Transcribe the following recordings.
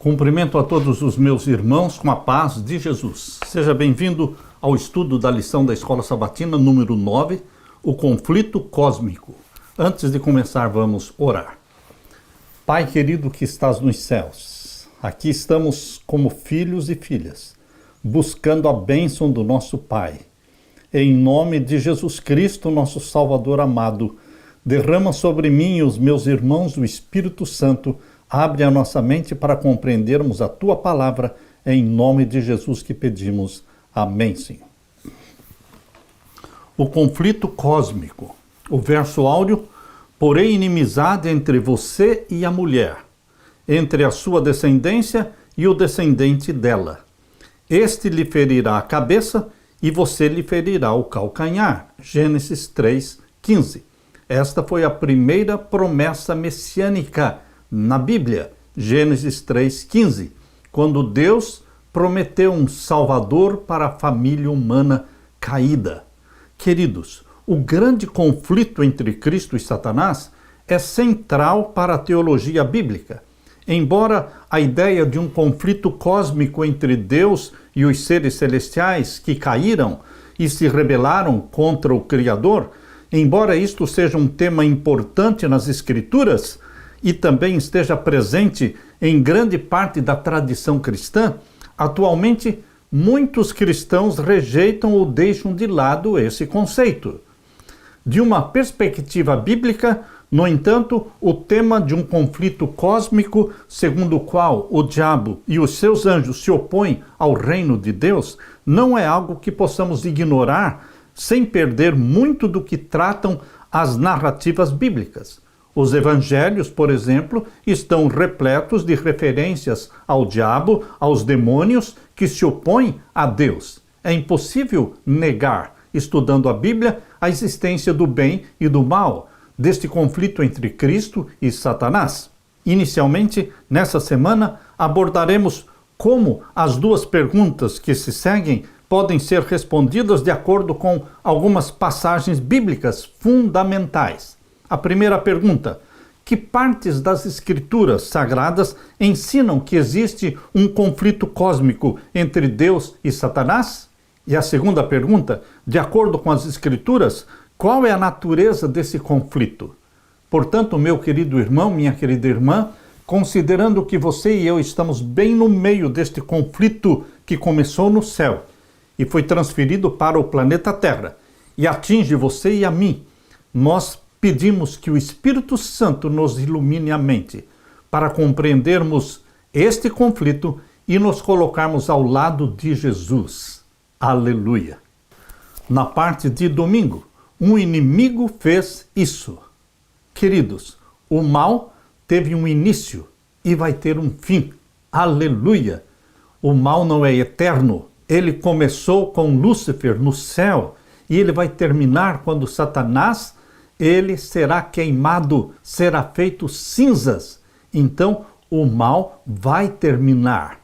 Cumprimento a todos os meus irmãos com a paz de Jesus. Seja bem-vindo ao estudo da lição da Escola Sabatina número 9, o conflito cósmico. Antes de começar, vamos orar. Pai querido que estás nos céus, aqui estamos como filhos e filhas, buscando a bênção do nosso Pai. Em nome de Jesus Cristo, nosso Salvador amado, derrama sobre mim e os meus irmãos o Espírito Santo. Abre a nossa mente para compreendermos a Tua palavra, em nome de Jesus que pedimos. Amém, Senhor. O conflito cósmico. O verso áureo: porém inimizade entre você e a mulher, entre a sua descendência e o descendente dela. Este lhe ferirá a cabeça e você lhe ferirá o calcanhar. Gênesis 3:15. Esta foi a primeira promessa messiânica na Bíblia, Gênesis 3:15, quando Deus prometeu um Salvador para a família humana caída. Queridos, o grande conflito entre Cristo e Satanás é central para a teologia bíblica. Embora a ideia de um conflito cósmico entre Deus e os seres celestiais que caíram e se rebelaram contra o Criador, embora isto seja um tema importante nas Escrituras, e também esteja presente em grande parte da tradição cristã, atualmente muitos cristãos rejeitam ou deixam de lado esse conceito. De uma perspectiva bíblica, no entanto, o tema de um conflito cósmico, segundo o qual o diabo e os seus anjos se opõem ao reino de Deus, não é algo que possamos ignorar sem perder muito do que tratam as narrativas bíblicas. Os evangelhos, por exemplo, estão repletos de referências ao diabo, aos demônios que se opõem a Deus. É impossível negar, estudando a Bíblia, a existência do bem e do mal, deste conflito entre Cristo e Satanás. Inicialmente, nessa semana, abordaremos como as duas perguntas que se seguem podem ser respondidas de acordo com algumas passagens bíblicas fundamentais. A primeira pergunta: que partes das Escrituras Sagradas ensinam que existe um conflito cósmico entre Deus e Satanás? E a segunda pergunta: de acordo com as Escrituras, qual é a natureza desse conflito? Portanto, meu querido irmão, minha querida irmã, considerando que você e eu estamos bem no meio deste conflito que começou no céu e foi transferido para o planeta Terra e atinge você e a mim, nós pedimos que o Espírito Santo nos ilumine a mente para compreendermos este conflito e nos colocarmos ao lado de Jesus. Aleluia! Na parte de domingo, um inimigo fez isso. Queridos, o mal teve um início e vai ter um fim. Aleluia! O mal não é eterno. Ele começou com Lúcifer no céu e ele vai terminar quando Satanás ele será queimado, será feito cinzas. Então, o mal vai terminar.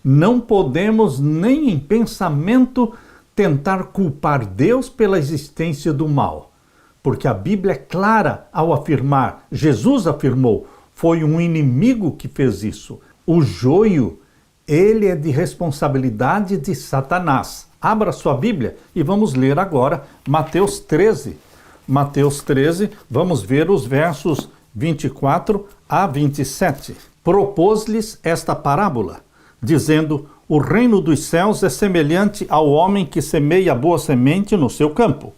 Não podemos nem em pensamento tentar culpar Deus pela existência do mal, porque a Bíblia é clara ao afirmar, Jesus afirmou, foi um inimigo que fez isso. O joio, ele é de responsabilidade de Satanás. Abra sua Bíblia e vamos ler agora Mateus 13. Mateus 13, vamos ver os versos 24 a 27. Propôs-lhes esta parábola, dizendo: o reino dos céus é semelhante ao homem que semeia boa semente no seu campo.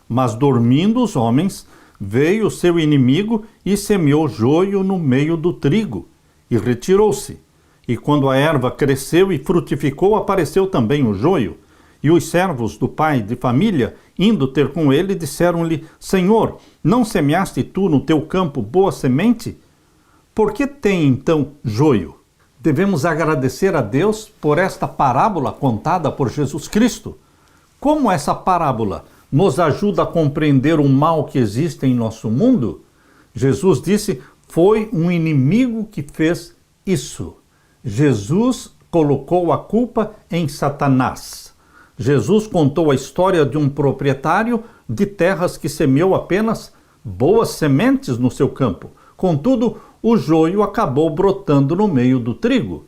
Mas dormindo os homens, veio o seu inimigo e semeou joio no meio do trigo, e retirou-se. E quando a erva cresceu e frutificou, apareceu também o joio. E os servos do pai de família, indo ter com ele, disseram-lhe: Senhor, não semeaste tu no teu campo boa semente? Por que tem então joio? Devemos agradecer a Deus por esta parábola contada por Jesus Cristo. Como essa parábola nos ajuda a compreender o mal que existe em nosso mundo? Jesus disse: foi um inimigo que fez isso. Jesus colocou a culpa em Satanás. Jesus contou a história de um proprietário de terras que semeou apenas boas sementes no seu campo. Contudo, o joio acabou brotando no meio do trigo.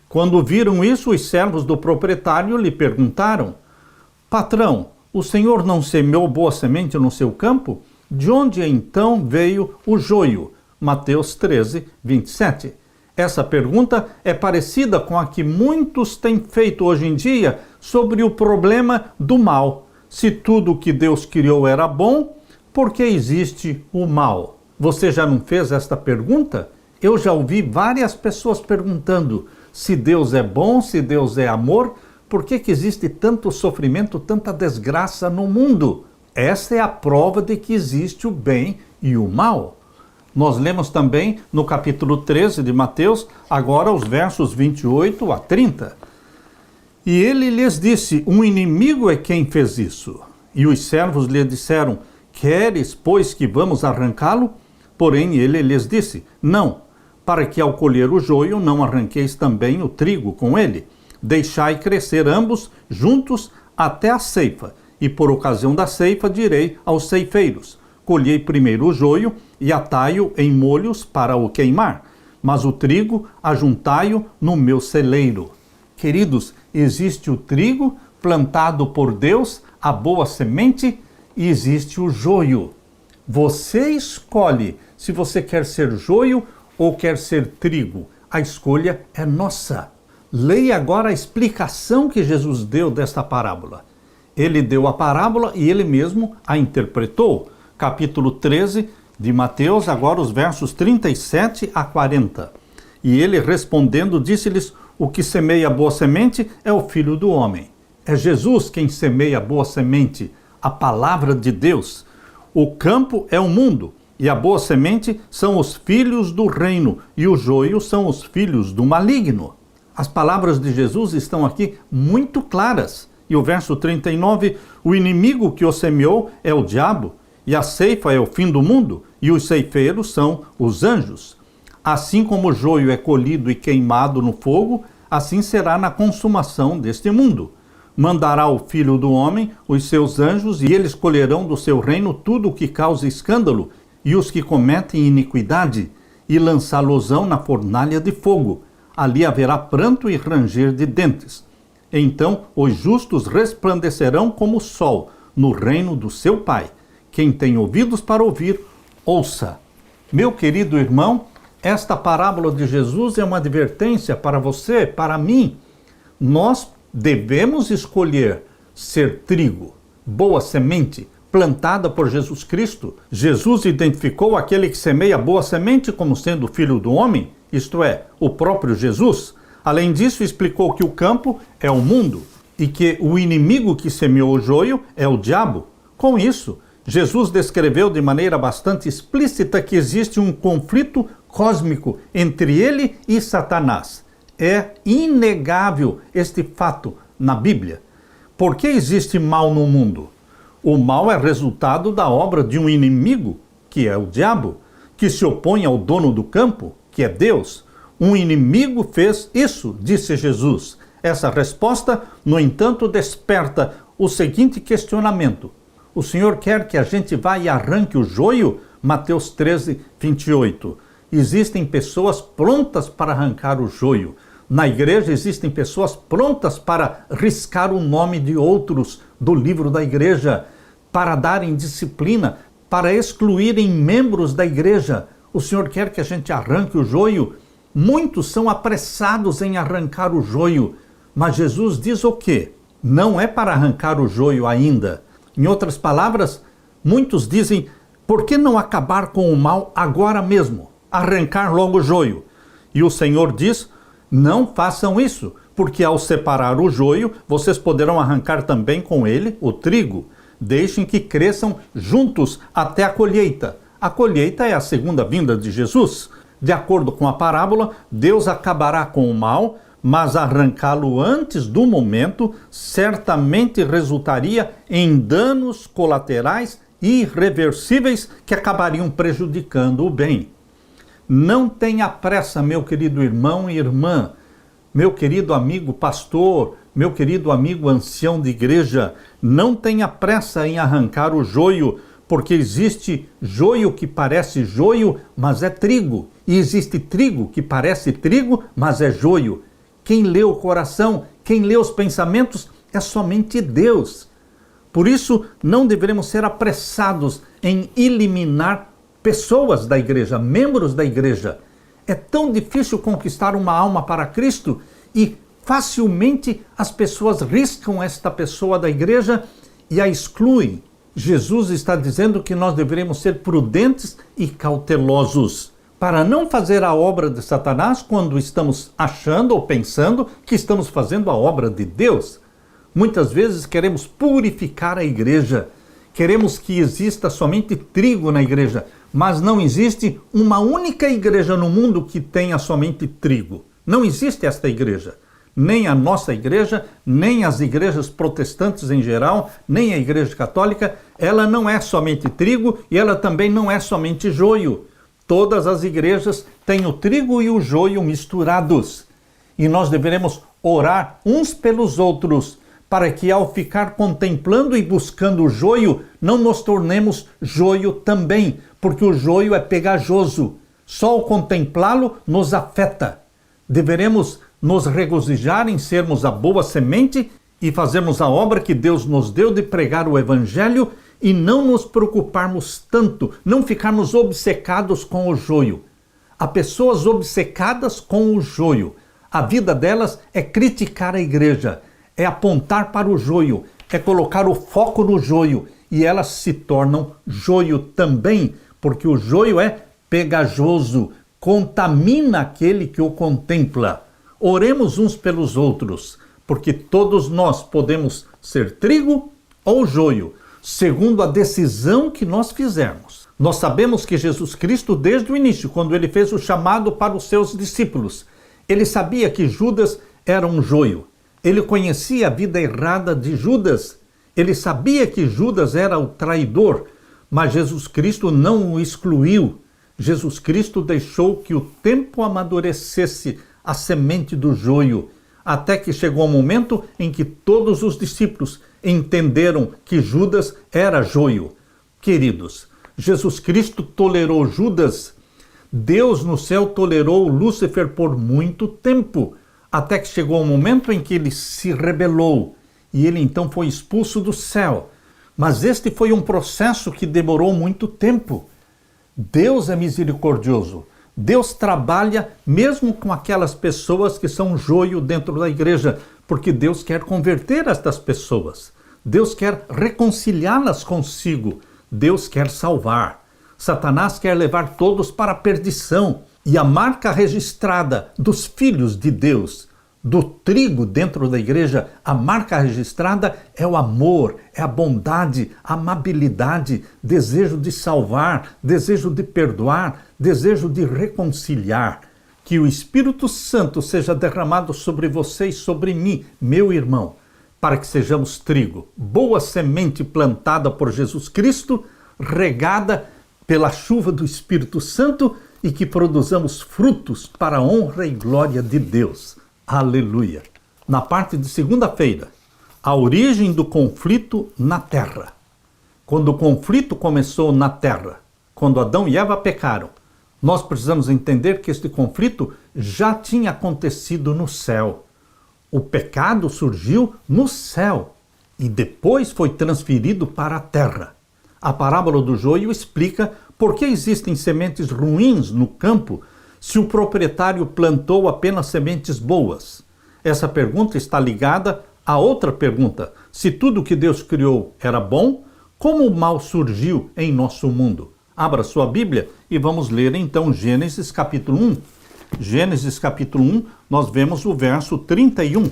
Quando viram isso, os servos do proprietário lhe perguntaram: Patrão, o senhor não semeou boa semente no seu campo? De onde então veio o joio? Mateus 13, 27. Essa pergunta é parecida com a que muitos têm feito hoje em dia sobre o problema do mal. Se tudo o que Deus criou era bom, por que existe o mal? Você já não fez esta pergunta? Eu já ouvi várias pessoas perguntando: se Deus é bom, se Deus é amor, por que existe tanto sofrimento, tanta desgraça no mundo? Esta é a prova de que existe o bem e o mal. Nós lemos também no capítulo 13 de Mateus, agora os versos 28 a 30. E ele lhes disse: um inimigo é quem fez isso. E os servos lhe disseram: queres, pois, que vamos arrancá-lo? Porém ele lhes disse: não, para que ao colher o joio não arranqueis também o trigo com ele. Deixai crescer ambos juntos até a ceifa. E por ocasião da ceifa direi aos ceifeiros: colhei primeiro o joio e atai-o em molhos para o queimar, mas o trigo ajuntai-o no meu celeiro. Queridos, existe o trigo plantado por Deus, a boa semente, e existe o joio. Você escolhe se você quer ser joio ou quer ser trigo. A escolha é nossa. Leia agora a explicação que Jesus deu desta parábola. Ele deu a parábola e ele mesmo a interpretou. Capítulo 13 de Mateus, agora os versos 37 a 40. E ele respondendo disse-lhes: o que semeia boa semente é o Filho do Homem. É Jesus quem semeia boa semente, a palavra de Deus. O campo é o mundo, e a boa semente são os filhos do reino, e o joio são os filhos do maligno. As palavras de Jesus estão aqui muito claras. E o verso 39, o inimigo que o semeou é o diabo, e a ceifa é o fim do mundo, e os ceifeiros são os anjos. Assim como o joio é colhido e queimado no fogo, assim será na consumação deste mundo. Mandará o Filho do Homem os seus anjos, e eles colherão do seu reino tudo o que causa escândalo, e os que cometem iniquidade, e lançá-los-ão na fornalha de fogo. Ali haverá pranto e ranger de dentes. Então os justos resplandecerão como o sol no reino do seu Pai. Quem tem ouvidos para ouvir, ouça. Meu querido irmão, esta parábola de Jesus é uma advertência para você, para mim. Nós devemos escolher ser trigo, boa semente, plantada por Jesus Cristo. Jesus identificou aquele que semeia boa semente como sendo o Filho do Homem, isto é, o próprio Jesus. Além disso, explicou que o campo é o mundo e que o inimigo que semeou o joio é o diabo. Com isso, Jesus descreveu de maneira bastante explícita que existe um conflito cósmico entre ele e Satanás. É inegável este fato na Bíblia. Por que existe mal no mundo? O mal é resultado da obra de um inimigo, que é o diabo, que se opõe ao dono do campo, que é Deus. Um inimigo fez isso, disse Jesus. Essa resposta, no entanto, desperta o seguinte questionamento: o Senhor quer que a gente vá e arranque o joio? Mateus 13, 28. Existem pessoas prontas para arrancar o joio. Na igreja existem pessoas prontas para riscar o nome de outros do livro da igreja, para darem disciplina, para excluírem membros da igreja. O Senhor quer que a gente arranque o joio? Muitos são apressados em arrancar o joio, mas Jesus diz o quê? Não é para arrancar o joio ainda. Em outras palavras, muitos dizem: por que não acabar com o mal agora mesmo? Arrancar logo o joio. E o Senhor diz: não façam isso, porque ao separar o joio, vocês poderão arrancar também com ele o trigo. Deixem que cresçam juntos até a colheita. A colheita é a segunda vinda de Jesus. De acordo com a parábola, Deus acabará com o mal, mas arrancá-lo antes do momento certamente resultaria em danos colaterais irreversíveis que acabariam prejudicando o bem. Não tenha pressa, meu querido irmão e irmã, meu querido amigo pastor, meu querido amigo ancião de igreja, não tenha pressa em arrancar o joio, porque existe joio que parece joio, mas é trigo. E existe trigo que parece trigo, mas é joio. quem lê o coração, quem lê os pensamentos é somente Deus. Por isso, não devemos ser apressados em eliminar pessoas da igreja, membros da igreja. É tão difícil conquistar uma alma para Cristo e facilmente as pessoas riscam esta pessoa da igreja e a excluem. Jesus está dizendo que nós deveremos ser prudentes e cautelosos para não fazer a obra de Satanás quando estamos achando ou pensando que estamos fazendo a obra de Deus. Muitas vezes queremos purificar a igreja, queremos que exista somente trigo na igreja, mas não existe uma única igreja no mundo que tenha somente trigo. Não existe esta igreja. Nem a nossa igreja, nem as igrejas protestantes em geral, nem a igreja católica, ela não é somente trigo e ela também não é somente joio. Todas as igrejas têm o trigo e o joio misturados. E nós deveremos orar uns pelos outros, para que ao ficar contemplando e buscando o joio, não nos tornemos joio também, porque o joio é pegajoso. Só o contemplá-lo nos afeta. Deveremos nos regozijar em sermos a boa semente e fazermos a obra que Deus nos deu de pregar o Evangelho e não nos preocuparmos tanto, não ficarmos obcecados com o joio. Há pessoas obcecadas com o joio. A vida delas é criticar a igreja, é apontar para o joio, é colocar o foco no joio e elas se tornam joio também, porque o joio é pegajoso, contamina aquele que o contempla. Oremos uns pelos outros, porque todos nós podemos ser trigo ou joio, segundo a decisão que nós fizermos. Nós sabemos que Jesus Cristo, desde o início, quando ele fez o chamado para os seus discípulos, ele sabia que Judas era um joio. Ele conhecia a vida errada de Judas. Ele sabia que Judas era o traidor, mas Jesus Cristo não o excluiu. Jesus Cristo deixou que o tempo amadurecesse a semente do joio, até que chegou o momento em que todos os discípulos entenderam que Judas era joio. Queridos, Jesus Cristo tolerou Judas. Deus no céu tolerou Lúcifer por muito tempo, até que chegou o momento em que ele se rebelou e ele então foi expulso do céu. Mas este foi um processo que demorou muito tempo. Deus é misericordioso. Deus trabalha mesmo com aquelas pessoas que são joio dentro da igreja, porque Deus quer converter estas pessoas. Deus quer reconciliá-las consigo. Deus quer salvar. Satanás quer levar todos para a perdição. E a marca registrada dos filhos de Deus, do trigo dentro da igreja, a marca registrada é o amor, é a bondade, a amabilidade, desejo de salvar, desejo de perdoar, desejo de reconciliar. Que o Espírito Santo seja derramado sobre você e sobre mim, meu irmão, para que sejamos trigo, boa semente plantada por Jesus Cristo, regada pela chuva do Espírito Santo e que produzamos frutos para a honra e glória de Deus. Aleluia! Na parte de segunda-feira, a origem do conflito na terra. Quando o conflito começou na terra, quando Adão e Eva pecaram, nós precisamos entender que este conflito já tinha acontecido no céu. O pecado surgiu no céu e depois foi transferido para a terra. A parábola do joio explica por que existem sementes ruins no campo se o proprietário plantou apenas sementes boas. Essa pergunta está ligada a outra pergunta. Se tudo que Deus criou era bom, como o mal surgiu em nosso mundo? Abra sua Bíblia e vamos ler então Gênesis capítulo 1. Gênesis capítulo 1, nós vemos o verso 31.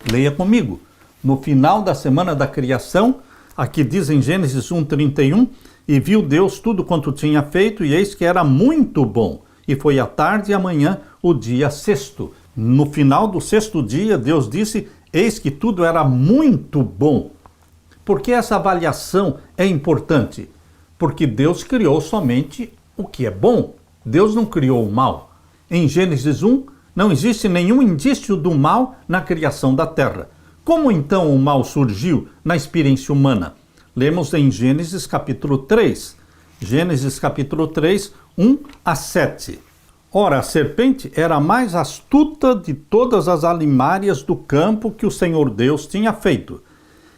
Leia comigo. No final da semana da criação, aqui diz em Gênesis 1:31, e viu Deus tudo quanto tinha feito, e eis que era muito bom. E foi a tarde e a manhã, o dia sexto. No final do sexto dia, Deus disse, eis que tudo era muito bom. Por que essa avaliação é importante? Porque Deus criou somente o que é bom. Deus não criou o mal. Em Gênesis 1, não existe nenhum indício do mal na criação da terra. Como então o mal surgiu na experiência humana? Lemos em Gênesis capítulo 3. Gênesis capítulo 3, 1 a 7. Ora, a serpente era a mais astuta de todas as alimárias do campo que o Senhor Deus tinha feito.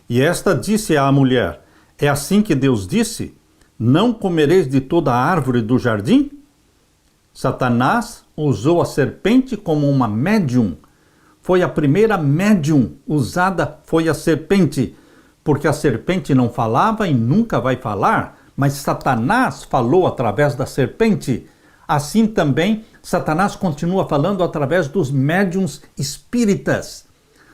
E esta disse à mulher: é assim que Deus disse: não comereis de toda a árvore do jardim? Satanás usou a serpente como uma médium. Foi a primeira médium usada, foi a serpente, porque a serpente não falava e nunca vai falar, mas Satanás falou através da serpente. Assim também, Satanás continua falando através dos médiuns espíritas.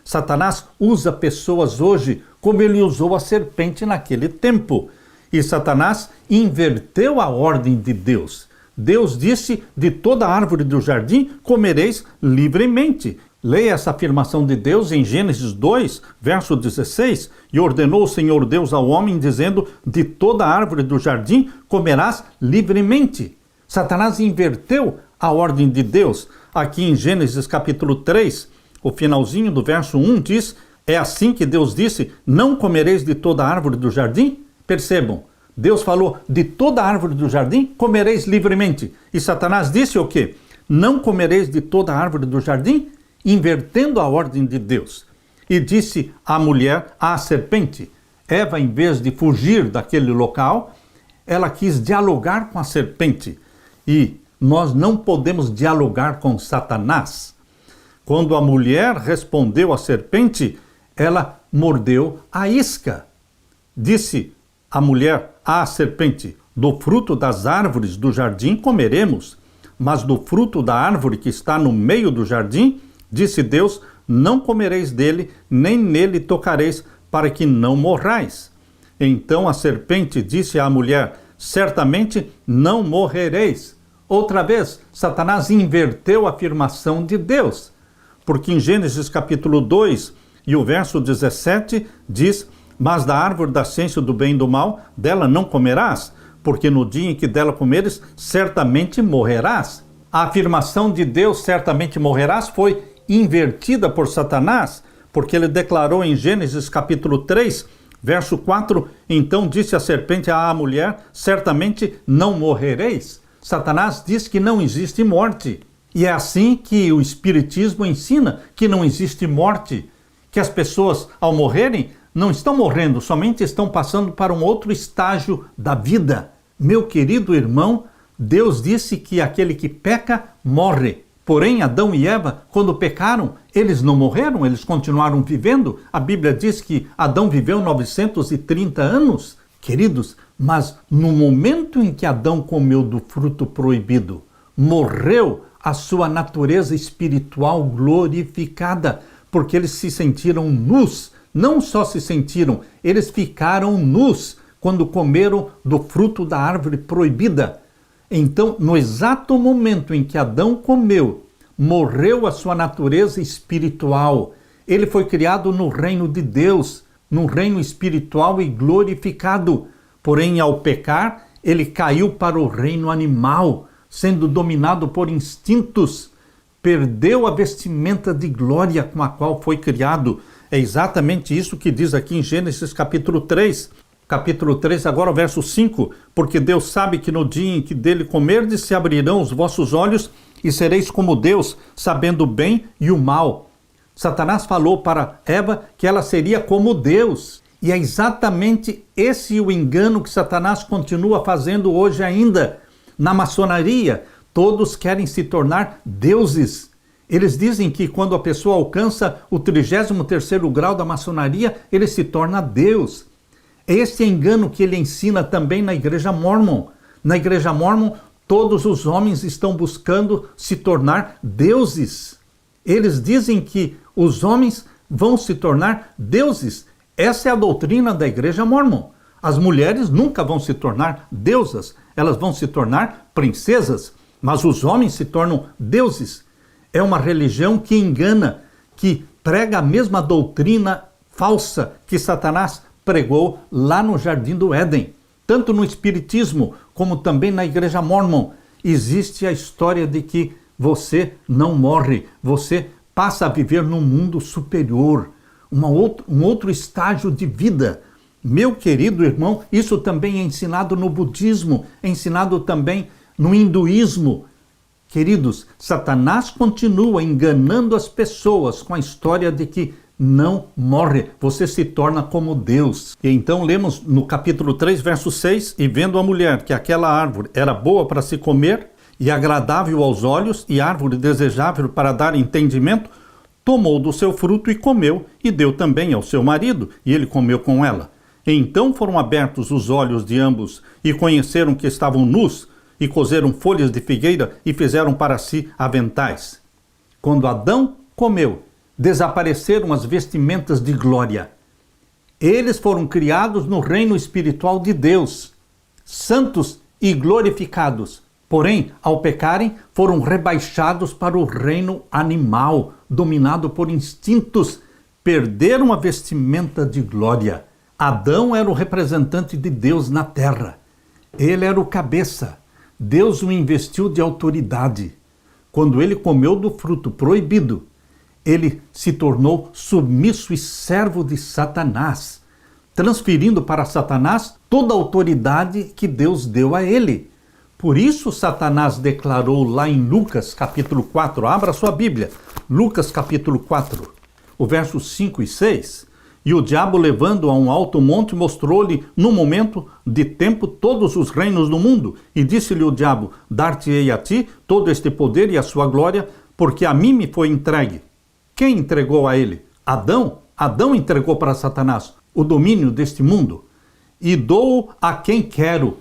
Satanás usa pessoas hoje como ele usou a serpente naquele tempo. E Satanás inverteu a ordem de Deus. Deus disse: de toda árvore do jardim comereis livremente. Leia essa afirmação de Deus em Gênesis 2, verso 16. E ordenou o Senhor Deus ao homem, dizendo: de toda árvore do jardim comerás livremente. Satanás inverteu a ordem de Deus. Aqui em Gênesis capítulo 3, o finalzinho do verso 1 diz: é assim que Deus disse: não comereis de toda árvore do jardim? Percebam, Deus falou: de toda árvore do jardim comereis livremente. E Satanás disse o quê? Não comereis de toda árvore do jardim? Invertendo a ordem de Deus. E disse a mulher, à serpente. Eva, em vez de fugir daquele local, ela quis dialogar com a serpente. E nós não podemos dialogar com Satanás. Quando a mulher respondeu à serpente, ela mordeu a isca. Disse a mulher à serpente: do fruto das árvores do jardim comeremos, mas do fruto da árvore que está no meio do jardim, disse Deus: não comereis dele, nem nele tocareis, para que não morrais. Então a serpente disse à mulher: certamente não morrereis. Outra vez, Satanás inverteu a afirmação de Deus, porque em Gênesis capítulo 2 e o verso 17 diz: mas da árvore da ciência do bem e do mal, dela não comerás, porque no dia em que dela comeres, certamente morrerás. A afirmação de Deus, certamente morrerás, foi invertida por Satanás, porque ele declarou em Gênesis capítulo 3, verso 4, então disse a serpente à mulher: certamente não morrereis. Satanás diz que não existe morte. E é assim que o Espiritismo ensina que não existe morte, que as pessoas, ao morrerem, não estão morrendo, somente estão passando para um outro estágio da vida. Meu querido irmão, Deus disse que aquele que peca, morre. Porém, Adão e Eva, quando pecaram, eles não morreram, eles continuaram vivendo. A Bíblia diz que Adão viveu 930 anos. Queridos, mas no momento em que Adão comeu do fruto proibido, morreu a sua natureza espiritual glorificada, porque eles se sentiram nus. Não só se sentiram, eles ficaram nus quando comeram do fruto da árvore proibida. Então, no exato momento em que Adão comeu, morreu a sua natureza espiritual. Ele foi criado no reino de Deus, num reino espiritual e glorificado. Porém, ao pecar, ele caiu para o reino animal, sendo dominado por instintos. Perdeu a vestimenta de glória com a qual foi criado. É exatamente isso que diz aqui em Gênesis capítulo 3. Capítulo 3, agora o verso 5. Porque Deus sabe que no dia em que dele comerdes, se abrirão os vossos olhos e sereis como Deus, sabendo o bem e o mal. Satanás falou para Eva que ela seria como Deus. E é exatamente esse o engano que Satanás continua fazendo hoje ainda. Na maçonaria, todos querem se tornar deuses. Eles dizem que quando a pessoa alcança o 33º grau da maçonaria, ele se torna Deus. É esse engano que ele ensina também na Igreja Mórmon. Na Igreja Mórmon, todos os homens estão buscando se tornar deuses. Eles dizem que os homens vão se tornar deuses. Essa é a doutrina da Igreja Mórmon. As mulheres nunca vão se tornar deusas, elas vão se tornar princesas, mas os homens se tornam deuses. É uma religião que engana, que prega a mesma doutrina falsa que Satanás pregou lá no Jardim do Éden. Tanto no Espiritismo, como também na Igreja Mórmon, existe a história de que você não morre, você passa a viver num mundo superior, um outro estágio de vida. Meu querido irmão, isso também é ensinado no budismo, é ensinado também no hinduísmo. Queridos, Satanás continua enganando as pessoas com a história de que não morre, você se torna como Deus. E então lemos no capítulo 3, verso 6, e vendo a mulher que aquela árvore era boa para se comer, e agradável aos olhos, e árvore desejável para dar entendimento, tomou do seu fruto e comeu, e deu também ao seu marido, e ele comeu com ela. E então foram abertos os olhos de ambos, e conheceram que estavam nus, e coseram folhas de figueira, e fizeram para si aventais. Quando Adão comeu, desapareceram as vestimentas de glória. Eles foram criados no reino espiritual de Deus, santos e glorificados. Porém, ao pecarem, foram rebaixados para o reino animal, dominado por instintos. Perderam a vestimenta de glória. Adão era o representante de Deus na terra. Ele era o cabeça. Deus o investiu de autoridade. Quando ele comeu do fruto proibido, ele se tornou submisso e servo de Satanás, transferindo para Satanás toda a autoridade que Deus deu a ele. Por isso Satanás declarou lá em Lucas capítulo 4, abra sua Bíblia, Lucas capítulo 4, o verso 5 e 6, e o diabo levando a um alto monte mostrou-lhe no momento de tempo todos os reinos do mundo, e disse-lhe o diabo, dar-te-ei a ti todo este poder e a sua glória, porque a mim me foi entregue. Quem entregou a ele? Adão? Adão entregou para Satanás o domínio deste mundo, e dou a quem quero.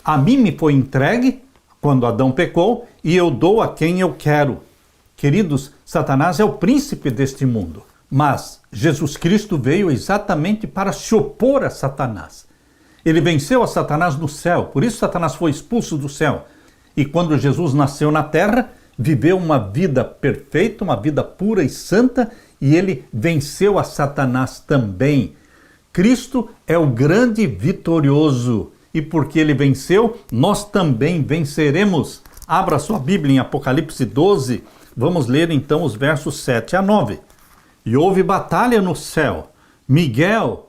A mim me foi entregue quando Adão pecou, e eu dou a quem eu quero. Queridos, Satanás é o príncipe deste mundo, mas Jesus Cristo veio exatamente para se opor a Satanás. Ele venceu a Satanás no céu, por isso Satanás foi expulso do céu. E quando Jesus nasceu na terra, viveu uma vida perfeita, uma vida pura e santa, e ele venceu a Satanás também. Cristo é o grande vitorioso. E porque ele venceu, nós também venceremos. Abra sua Bíblia em Apocalipse 12, vamos ler então os versos 7 a 9. E houve batalha no céu. Miguel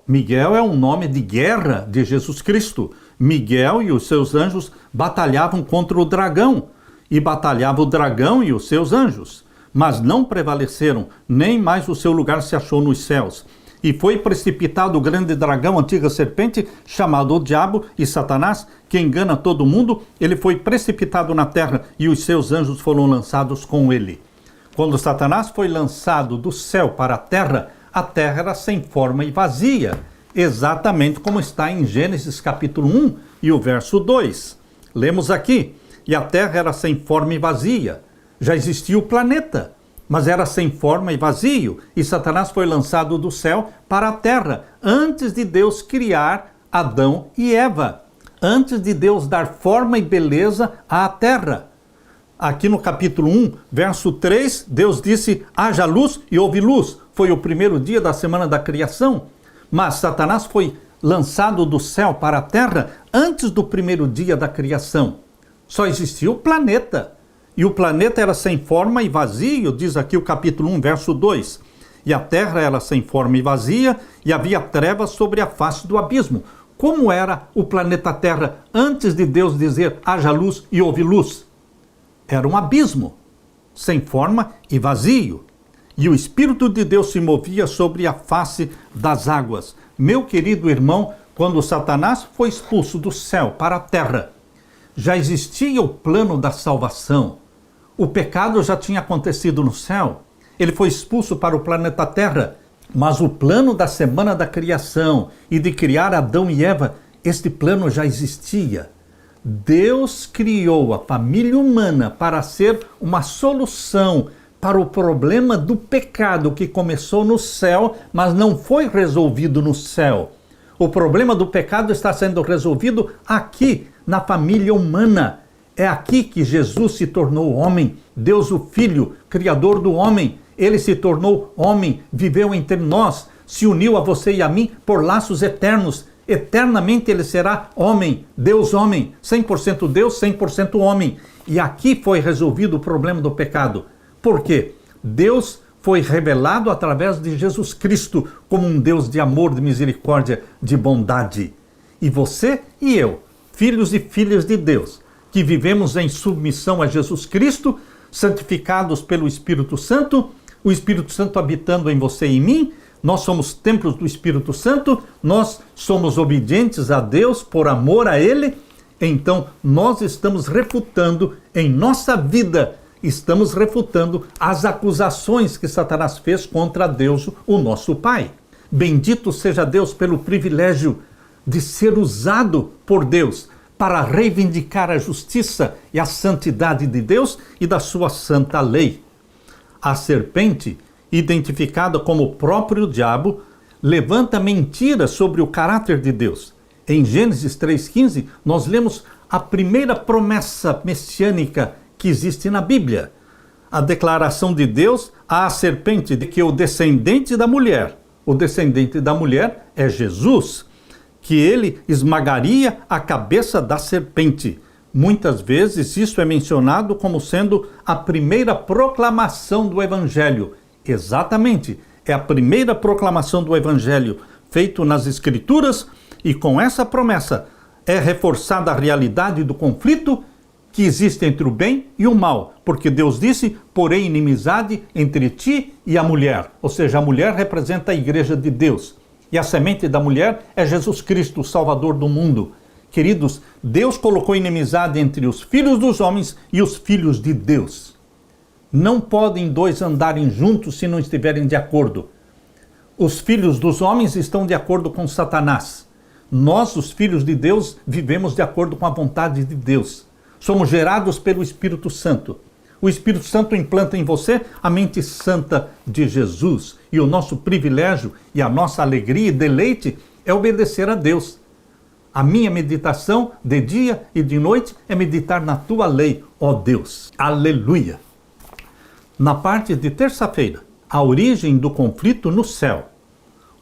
é um nome de guerra de Jesus Cristo. Miguel e os seus anjos batalhavam contra o dragão, e batalhava o dragão e os seus anjos, mas não prevaleceram, nem mais o seu lugar se achou nos céus. E foi precipitado o grande dragão, antiga serpente, chamado o Diabo e Satanás, que engana todo mundo. Ele foi precipitado na terra e os seus anjos foram lançados com ele. Quando Satanás foi lançado do céu para a terra era sem forma e vazia, exatamente como está em Gênesis capítulo 1 e o verso 2. Lemos aqui, e a terra era sem forma e vazia. Já existia o planeta, mas era sem forma e vazio, e Satanás foi lançado do céu para a terra, antes de Deus criar Adão e Eva, antes de Deus dar forma e beleza à terra. Aqui no capítulo 1, verso 3, Deus disse, haja luz e houve luz. Foi o primeiro dia da semana da criação, mas Satanás foi lançado do céu para a terra antes do primeiro dia da criação. Só existia o planeta. E o planeta era sem forma e vazio, diz aqui o capítulo 1, verso 2. E a terra era sem forma e vazia, e havia trevas sobre a face do abismo. Como era o planeta Terra antes de Deus dizer, haja luz e houve luz? Era um abismo, sem forma e vazio. E o Espírito de Deus se movia sobre a face das águas. Meu querido irmão, quando Satanás foi expulso do céu para a terra, já existia o plano da salvação. O pecado já tinha acontecido no céu. Ele foi expulso para o planeta Terra. Mas o plano da semana da criação e de criar Adão e Eva, este plano já existia. Deus criou a família humana para ser uma solução para o problema do pecado que começou no céu, mas não foi resolvido no céu. O problema do pecado está sendo resolvido aqui, na família humana. É aqui que Jesus se tornou homem, Deus o Filho, Criador do homem. Ele se tornou homem, viveu entre nós, se uniu a você e a mim por laços eternos. Eternamente ele será homem, Deus homem, 100% Deus, 100% homem. E aqui foi resolvido o problema do pecado. Por quê? Deus foi revelado através de Jesus Cristo como um Deus de amor, de misericórdia, de bondade. E você e eu, filhos e filhas de Deus, que vivemos em submissão a Jesus Cristo, santificados pelo Espírito Santo, o Espírito Santo habitando em você e em mim. Nós somos templos do Espírito Santo, nós somos obedientes a Deus por amor a Ele. Então, nós estamos refutando em nossa vida, estamos refutando as acusações que Satanás fez contra Deus, o nosso Pai. Bendito seja Deus pelo privilégio de ser usado por Deus para reivindicar a justiça e a santidade de Deus e da sua santa lei. A serpente, identificada como o próprio diabo, levanta mentiras sobre o caráter de Deus. Em Gênesis 3,15, nós lemos a primeira promessa messiânica que existe na Bíblia. A declaração de Deus à serpente de que o descendente da mulher é Jesus, que ele esmagaria a cabeça da serpente. Muitas vezes isso é mencionado como sendo a primeira proclamação do Evangelho. Exatamente, é a primeira proclamação do Evangelho feito nas Escrituras, e com essa promessa é reforçada a realidade do conflito que existe entre o bem e o mal, porque Deus disse: porém inimizade entre ti e a mulher, ou seja, a mulher representa a igreja de Deus, e a semente da mulher é Jesus Cristo, o Salvador do mundo. Queridos, Deus colocou inimizade entre os filhos dos homens e os filhos de Deus. Não podem dois andarem juntos se não estiverem de acordo. Os filhos dos homens estão de acordo com Satanás. Nós, os filhos de Deus, vivemos de acordo com a vontade de Deus. Somos gerados pelo Espírito Santo. O Espírito Santo implanta em você a mente santa de Jesus. E o nosso privilégio e a nossa alegria e deleite é obedecer a Deus. A minha meditação de dia e de noite é meditar na tua lei, ó Deus. Aleluia! Na parte de terça-feira, a origem do conflito no céu.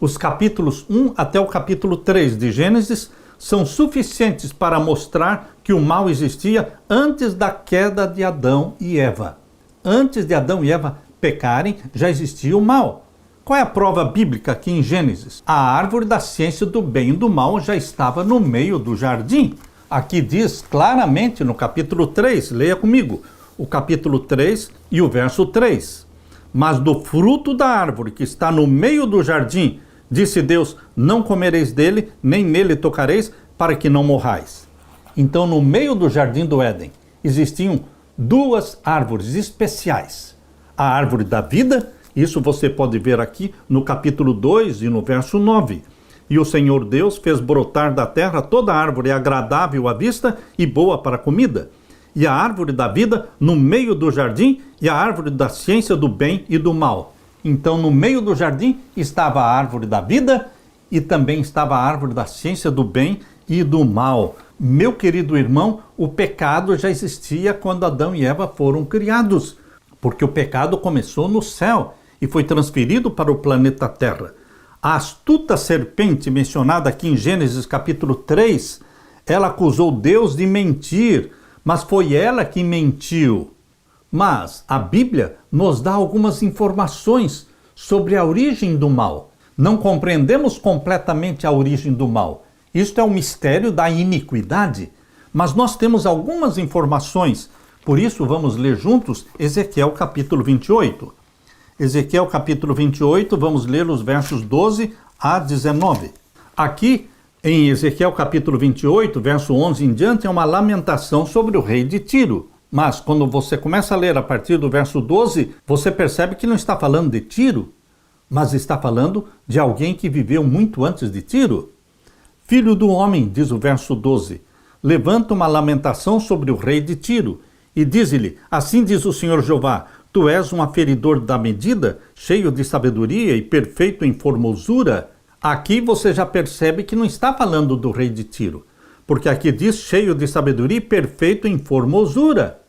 Os capítulos 1 até o capítulo 3 de Gênesis são suficientes para mostrar que o mal existia antes da queda de Adão e Eva. Antes de Adão e Eva pecarem, já existia o mal. Qual é a prova bíblica aqui em Gênesis? A árvore da ciência do bem e do mal já estava no meio do jardim. Aqui diz claramente no capítulo 3, leia comigo, o capítulo 3 e o verso 3. Mas do fruto da árvore que está no meio do jardim, disse Deus, não comereis dele, nem nele tocareis, para que não morrais. Então, no meio do jardim do Éden, existiam duas árvores especiais. A árvore da vida, isso você pode ver aqui no capítulo 2 e no verso 9. E o Senhor Deus fez brotar da terra toda árvore agradável à vista e boa para a comida. E a árvore da vida no meio do jardim e a árvore da ciência do bem e do mal. Então, no meio do jardim estava a árvore da vida e também estava a árvore da ciência do bem e do mal. Meu querido irmão, o pecado já existia quando Adão e Eva foram criados, porque o pecado começou no céu e foi transferido para o planeta Terra. A astuta serpente mencionada aqui em Gênesis capítulo 3, ela acusou Deus de mentir, mas foi ela que mentiu. Mas a Bíblia nos dá algumas informações sobre a origem do mal. Não compreendemos completamente a origem do mal. Isto é o mistério da iniquidade. Mas nós temos algumas informações. Por isso, vamos ler juntos Ezequiel capítulo 28. Ezequiel capítulo 28, vamos ler os versos 12 a 19. Aqui, em Ezequiel capítulo 28, verso 11 em diante, é uma lamentação sobre o rei de Tiro. Mas quando você começa a ler a partir do verso 12, você percebe que não está falando de Tiro, mas está falando de alguém que viveu muito antes de Tiro. Filho do homem, diz o verso 12, levanta uma lamentação sobre o rei de Tiro e diz-lhe, assim diz o Senhor Jeová, tu és um aferidor da medida, cheio de sabedoria e perfeito em formosura. Aqui você já percebe que não está falando do rei de Tiro, porque aqui diz cheio de sabedoria e perfeito em formosura.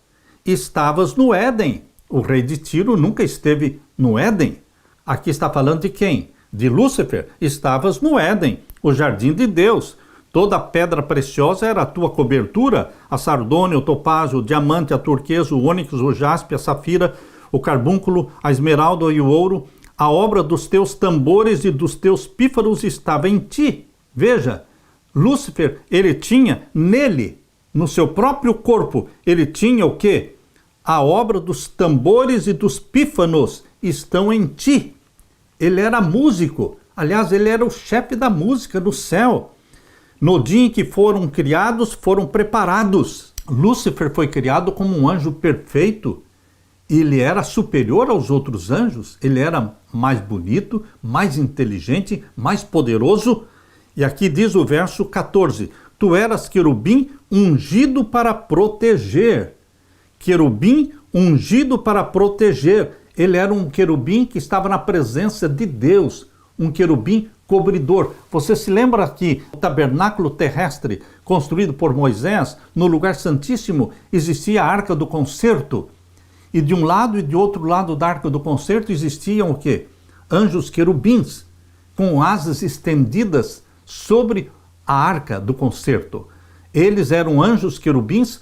Estavas no Éden. O rei de Tiro nunca esteve no Éden. Aqui está falando de quem? De Lúcifer. Estavas no Éden, o jardim de Deus. Toda pedra preciosa era a tua cobertura, a sardônia, o topázio, o diamante, a turquesa, o ônix, o jaspe, a safira, o carbúnculo, a esmeralda e o ouro. A obra dos teus tambores e dos teus pífaros estava em ti. Veja, Lúcifer, ele tinha nele no seu próprio corpo, ele tinha o quê? A obra dos tambores e dos pífanos estão em ti. Ele era músico. Aliás, ele era o chefe da música do céu. No dia em que foram criados, foram preparados. Lúcifer foi criado como um anjo perfeito. Ele era superior aos outros anjos. Ele era mais bonito, mais inteligente, mais poderoso. E aqui diz o verso 14. Tu eras querubim ungido para proteger. Querubim ungido para proteger. Ele era um querubim que estava na presença de Deus. Um querubim cobridor. Você se lembra que o tabernáculo terrestre construído por Moisés, no lugar santíssimo, existia a arca do concerto. E de um lado e de outro lado da arca do concerto existiam o quê? Anjos querubins, com asas estendidas sobre a arca do concerto. Eles eram anjos querubins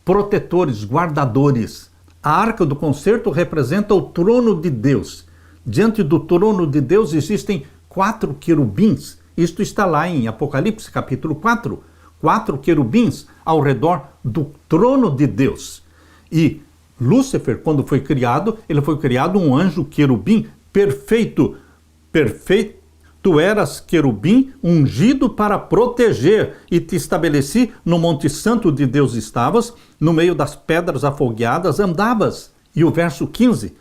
protetores, guardadores. A arca do concerto representa o trono de Deus. Diante do trono de Deus existem 4 querubins. Isto está lá em Apocalipse, capítulo 4. 4 querubins ao redor do trono de Deus. E Lúcifer, quando foi criado, ele foi criado um anjo querubim perfeito. Perfeito. Tu eras querubim ungido para proteger, e te estabeleci no Monte Santo de Deus estavas, no meio das pedras afogueadas andavas. E o verso 15,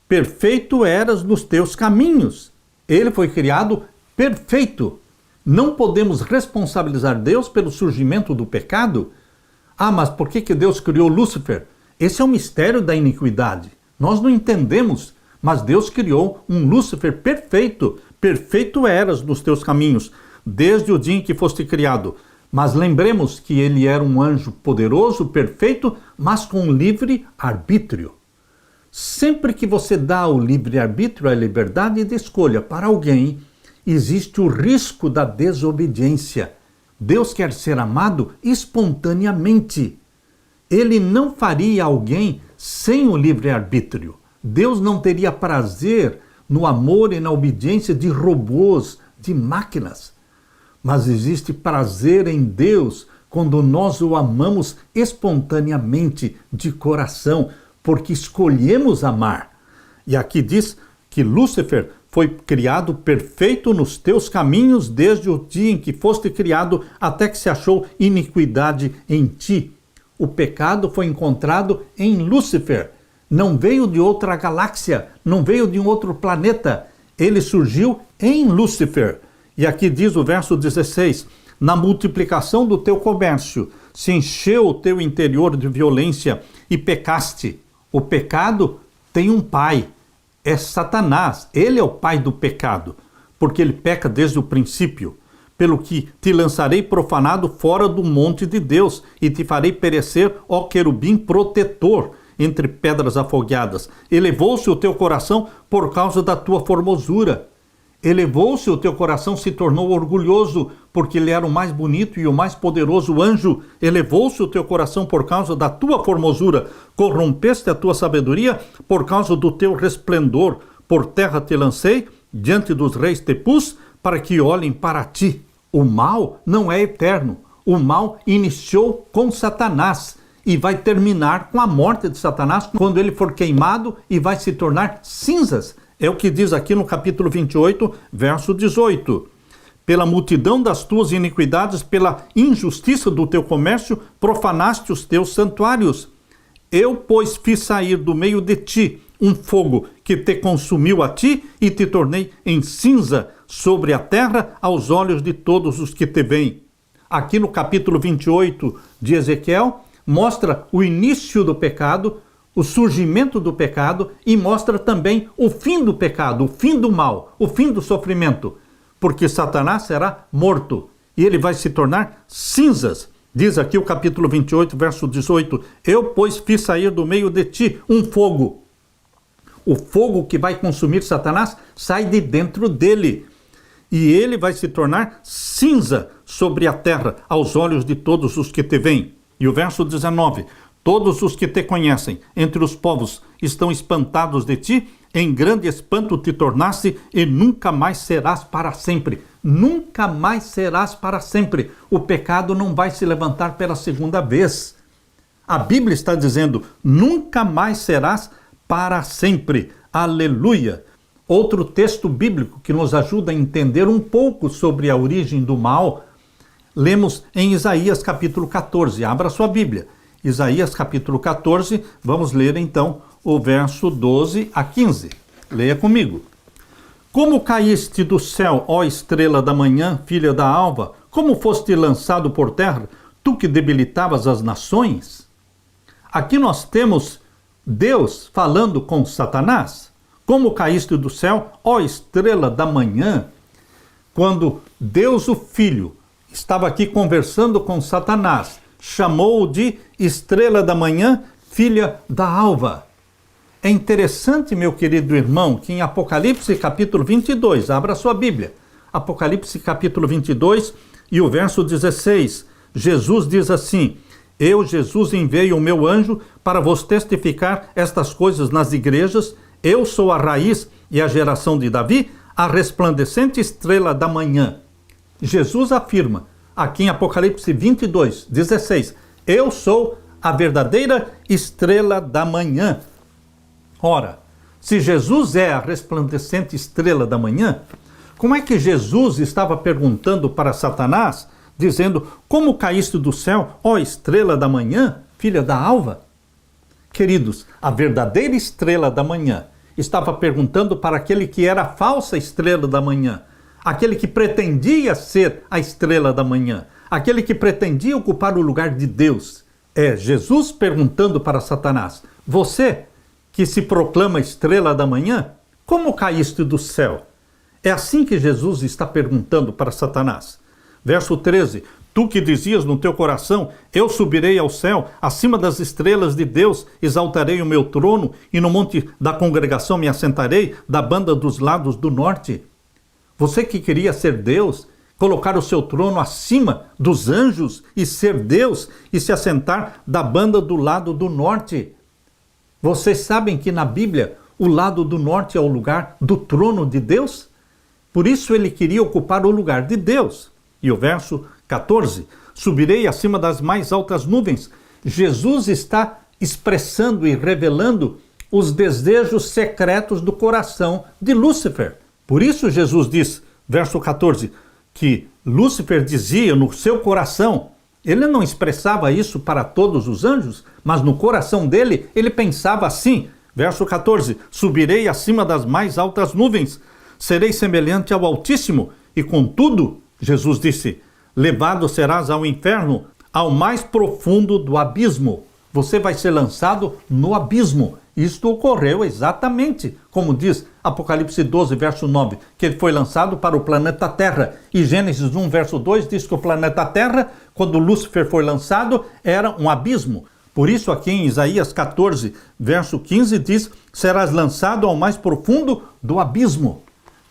perfeito eras nos teus caminhos. Ele foi criado perfeito. Não podemos responsabilizar Deus pelo surgimento do pecado. Ah, mas por que Deus criou Lúcifer? Esse é o mistério da iniquidade. Nós não entendemos, mas Deus criou um Lúcifer perfeito. Perfeito eras nos teus caminhos, desde o dia em que foste criado. Mas lembremos que ele era um anjo poderoso, perfeito, mas com livre arbítrio. Sempre que você dá o livre arbítrio, a liberdade de escolha para alguém, existe o risco da desobediência. Deus quer ser amado espontaneamente. Ele não faria alguém sem o livre arbítrio. Deus não teria prazer no amor e na obediência de robôs, de máquinas. Mas existe prazer em Deus quando nós o amamos espontaneamente, de coração, porque escolhemos amar. E aqui diz que Lúcifer foi criado perfeito nos teus caminhos desde o dia em que foste criado até que se achou iniquidade em ti. O pecado foi encontrado em Lúcifer. Não veio de outra galáxia, não veio de um outro planeta. Ele surgiu em Lúcifer. E aqui diz o verso 16, na multiplicação do teu comércio, se encheu o teu interior de violência e pecaste. O pecado tem um pai, é Satanás. Ele é o pai do pecado, porque ele peca desde o princípio. Pelo que te lançarei profanado fora do monte de Deus e te farei perecer, ó querubim protetor, entre pedras afogueadas. Elevou-se o teu coração por causa da tua formosura. Elevou-se o teu coração, se tornou orgulhoso, porque ele era o mais bonito e o mais poderoso anjo. Elevou-se o teu coração por causa da tua formosura. Corrompeste a tua sabedoria por causa do teu resplendor. Por terra te lancei, diante dos reis te pus, para que olhem para ti. O mal não é eterno. O mal iniciou com Satanás e vai terminar com a morte de Satanás quando ele for queimado e vai se tornar cinzas. É o que diz aqui no capítulo 28, verso 18. Pela multidão das tuas iniquidades, pela injustiça do teu comércio, profanaste os teus santuários. Eu, pois, fiz sair do meio de ti um fogo que te consumiu a ti e te tornei em cinza sobre a terra aos olhos de todos os que te veem. Aqui no capítulo 28 de Ezequiel, mostra o início do pecado, o surgimento do pecado e mostra também o fim do pecado, o fim do mal, o fim do sofrimento, porque Satanás será morto e ele vai se tornar cinzas. Diz aqui o capítulo 28, verso 18, eu, pois, fiz sair do meio de ti um fogo. O fogo que vai consumir Satanás sai de dentro dele e ele vai se tornar cinza sobre a terra aos olhos de todos os que te veem. E o verso 19, todos os que te conhecem entre os povos estão espantados de ti, em grande espanto te tornaste e nunca mais serás para sempre. nunca mais serás para sempre. O pecado não vai se levantar pela segunda vez. A Bíblia está dizendo, nunca mais serás para sempre. Aleluia! Outro texto bíblico que nos ajuda a entender um pouco sobre a origem do mal, lemos em Isaías capítulo 14. Abra sua Bíblia. Isaías capítulo 14, vamos ler então o verso 12 a 15. Leia comigo. Como caíste do céu, ó estrela da manhã, filha da alva, como foste lançado por terra, tu que debilitavas as nações? Aqui nós temos Deus falando com Satanás. Como caíste do céu, ó estrela da manhã? Quando Deus o Filho estava aqui conversando com Satanás, chamou-o de estrela da manhã, filha da alva. É interessante, meu querido irmão, que em Apocalipse capítulo 22, abra sua Bíblia, Apocalipse capítulo 22 e o verso 16, Jesus diz assim, eu, Jesus, enviei o meu anjo para vos testificar estas coisas nas igrejas, eu sou a raiz e a geração de Davi, a resplandecente estrela da manhã. Jesus afirma, aqui em Apocalipse 22, 16, eu sou a verdadeira estrela da manhã. Ora, se Jesus é a resplandecente estrela da manhã, como é que Jesus estava perguntando para Satanás, dizendo, como caíste do céu, ó estrela da manhã, filha da alva? Queridos, a verdadeira estrela da manhã estava perguntando para aquele que era a falsa estrela da manhã, aquele que pretendia ser a estrela da manhã, aquele que pretendia ocupar o lugar de Deus. É Jesus perguntando para Satanás, você que se proclama estrela da manhã, como caíste do céu? É assim que Jesus está perguntando para Satanás. Verso 13, tu que dizias no teu coração, eu subirei ao céu, acima das estrelas de Deus, exaltarei o meu trono, e no monte da congregação me assentarei, da banda dos lados do norte. Você que queria ser Deus, colocar o seu trono acima dos anjos e ser Deus, e se assentar da banda do lado do norte. Vocês sabem que na Bíblia o lado do norte é o lugar do trono de Deus? Por isso ele queria ocupar o lugar de Deus. E o verso 14, subirei acima das mais altas nuvens. Jesus está expressando e revelando os desejos secretos do coração de Lúcifer. Por isso Jesus diz, verso 14, que Lúcifer dizia no seu coração, ele não expressava isso para todos os anjos, mas no coração dele, ele pensava assim, verso 14, subirei acima das mais altas nuvens, serei semelhante ao Altíssimo, e contudo, Jesus disse, levado serás ao inferno, ao mais profundo do abismo. Você vai ser lançado no abismo. Isto ocorreu exatamente, como diz Apocalipse 12, verso 9, que ele foi lançado para o planeta Terra. E Gênesis 1, verso 2 diz que o planeta Terra, quando Lúcifer foi lançado, era um abismo. Por isso aqui em Isaías 14, verso 15 diz, serás lançado ao mais profundo do abismo.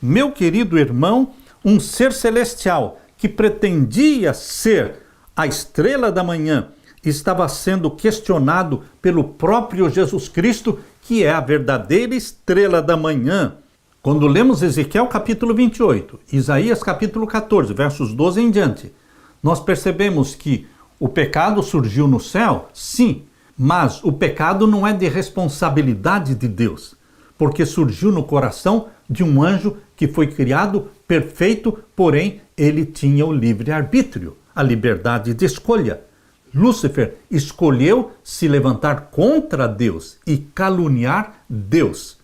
Meu querido irmão, um ser celestial que pretendia ser a estrela da manhã, estava sendo questionado pelo próprio Jesus Cristo, que é a verdadeira estrela da manhã. Quando lemos Ezequiel capítulo 28, Isaías capítulo 14, versos 12 em diante, nós percebemos que o pecado surgiu no céu, sim, mas o pecado não é de responsabilidade de Deus, porque surgiu no coração de um anjo que foi criado perfeito, porém ele tinha o livre-arbítrio, a liberdade de escolha. Lúcifer escolheu se levantar contra Deus e caluniar Deus.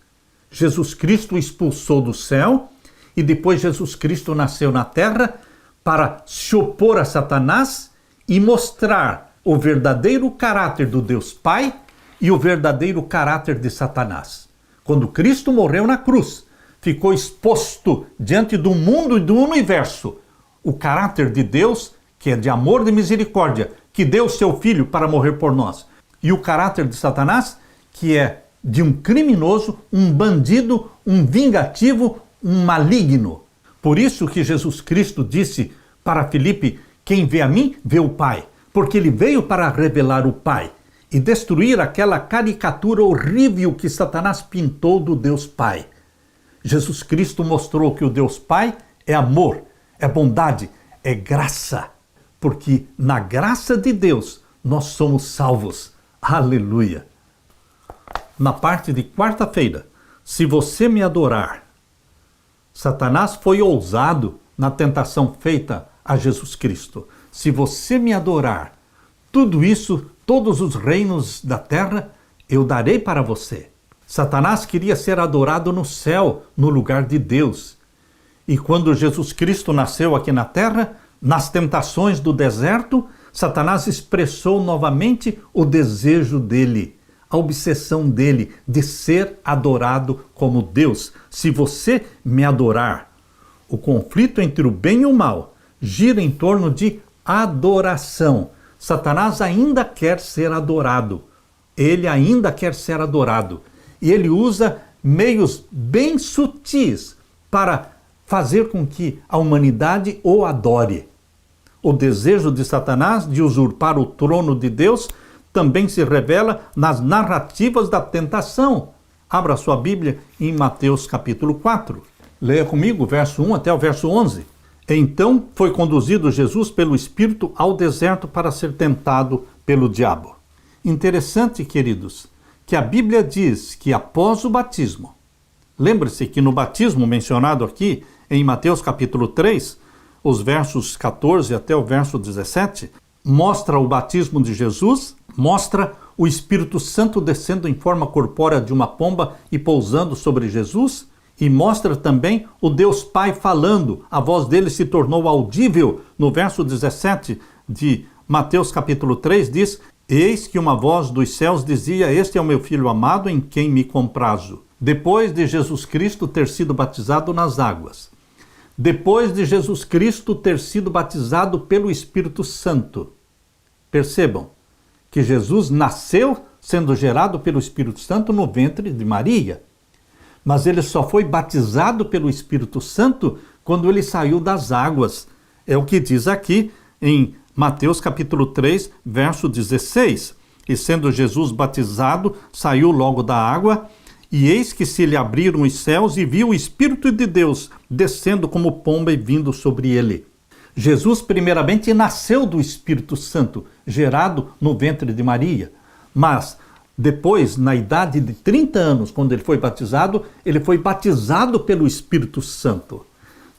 Jesus Cristo expulsou do céu e depois Jesus Cristo nasceu na terra para se opor a Satanás e mostrar o verdadeiro caráter do Deus Pai e o verdadeiro caráter de Satanás. Quando Cristo morreu na cruz, ficou exposto diante do mundo e do universo o caráter de Deus, que é de amor e de misericórdia, que deu seu Filho para morrer por nós, e o caráter de Satanás, que é de um criminoso, um bandido, um vingativo, um maligno. Por isso que Jesus Cristo disse para Filipe, quem vê a mim, vê o Pai, porque ele veio para revelar o Pai e destruir aquela caricatura horrível que Satanás pintou do Deus Pai. Jesus Cristo mostrou que o Deus Pai é amor, é bondade, é graça. Porque na graça de Deus nós somos salvos. Aleluia! Na parte de quarta-feira, se você me adorar, Satanás foi ousado na tentação feita a Jesus Cristo. Se você me adorar, tudo isso, todos os reinos da terra, eu darei para você. Satanás queria ser adorado no céu, no lugar de Deus. E quando Jesus Cristo nasceu aqui na terra, nas tentações do deserto, Satanás expressou novamente o desejo dele, a obsessão dele de ser adorado como Deus. Se você me adorar, o conflito entre o bem e o mal gira em torno de adoração. Satanás ainda quer ser adorado. Ele ainda quer ser adorado. E ele usa meios bem sutis para fazer com que a humanidade o adore. O desejo de Satanás de usurpar o trono de Deus também se revela nas narrativas da tentação. Abra sua Bíblia em Mateus capítulo 4. Leia comigo, verso 1 até o verso 11. Então foi conduzido Jesus pelo Espírito ao deserto para ser tentado pelo diabo. Interessante, queridos, que a Bíblia diz que após o batismo, lembre-se que no batismo mencionado aqui em Mateus capítulo 3, os versos 14 até o verso 17, mostra o batismo de Jesus, mostra o Espírito Santo descendo em forma corpórea de uma pomba e pousando sobre Jesus, e mostra também o Deus Pai falando. A voz dele se tornou audível. No verso 17 de Mateus capítulo 3 diz: Eis que uma voz dos céus dizia: Este é o meu Filho amado, em quem me comprazo. Depois de Jesus Cristo ter sido batizado nas águas, depois de Jesus Cristo ter sido batizado pelo Espírito Santo, percebam que Jesus nasceu sendo gerado pelo Espírito Santo no ventre de Maria, mas ele só foi batizado pelo Espírito Santo quando ele saiu das águas. É o que diz aqui em Mateus capítulo 3, verso 16. E sendo Jesus batizado, saiu logo da água, e eis que se lhe abriram os céus, e viu o Espírito de Deus descendo como pomba e vindo sobre ele. Jesus primeiramente nasceu do Espírito Santo, gerado no ventre de Maria, mas depois, na idade de 30 anos, quando ele foi batizado pelo Espírito Santo.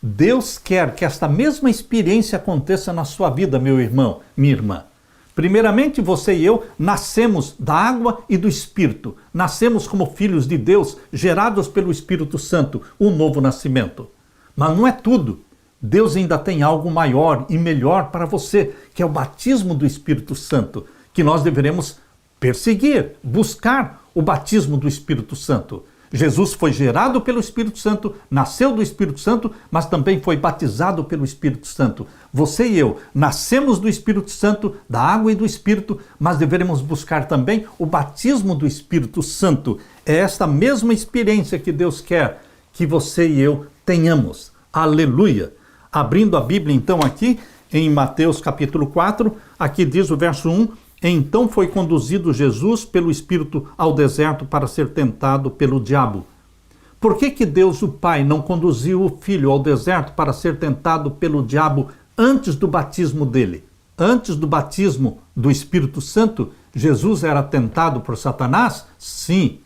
Deus quer que esta mesma experiência aconteça na sua vida, meu irmão, minha irmã. Primeiramente, você e eu nascemos da água e do Espírito. Nascemos como filhos de Deus, gerados pelo Espírito Santo, um novo nascimento. Mas não é tudo. Deus ainda tem algo maior e melhor para você, que é o batismo do Espírito Santo, que nós deveremos perseguir, buscar o batismo do Espírito Santo. Jesus foi gerado pelo Espírito Santo, nasceu do Espírito Santo, mas também foi batizado pelo Espírito Santo. Você e eu nascemos do Espírito Santo, da água e do Espírito, mas deveremos buscar também o batismo do Espírito Santo. É esta mesma experiência que Deus quer que você e eu tenhamos. Aleluia! Abrindo a Bíblia então aqui, em Mateus capítulo 4, aqui diz o verso 1, Então foi conduzido Jesus pelo Espírito ao deserto para ser tentado pelo diabo. Por que Deus, o Pai, não conduziu o Filho ao deserto para ser tentado pelo diabo antes do batismo dele? Antes do batismo do Espírito Santo, Jesus era tentado por Satanás? Sim.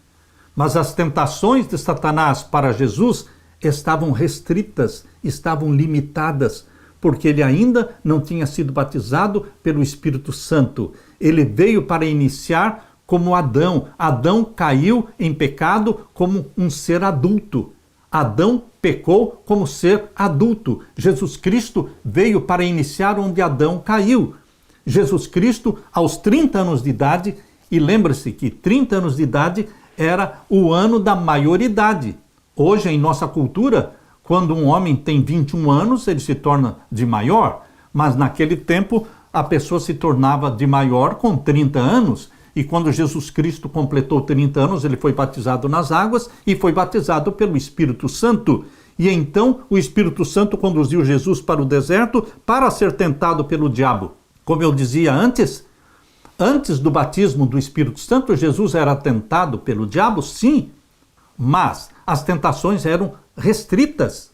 Mas as tentações de Satanás para Jesus estavam restritas, estavam limitadas, porque ele ainda não tinha sido batizado pelo Espírito Santo. Ele veio para iniciar como Adão. Adão caiu em pecado como um ser adulto. Adão pecou como ser adulto. Jesus Cristo veio para iniciar onde Adão caiu. Jesus Cristo, aos 30 anos de idade, e lembre-se que 30 anos de idade era o ano da maioridade. Hoje, em nossa cultura, quando um homem tem 21 anos, ele se torna de maior, mas naquele tempo a pessoa se tornava de maior com 30 anos, e quando Jesus Cristo completou 30 anos, ele foi batizado nas águas e foi batizado pelo Espírito Santo. E então o Espírito Santo conduziu Jesus para o deserto para ser tentado pelo diabo. Como eu dizia antes do batismo do Espírito Santo, Jesus era tentado pelo diabo, sim, mas as tentações eram restritas.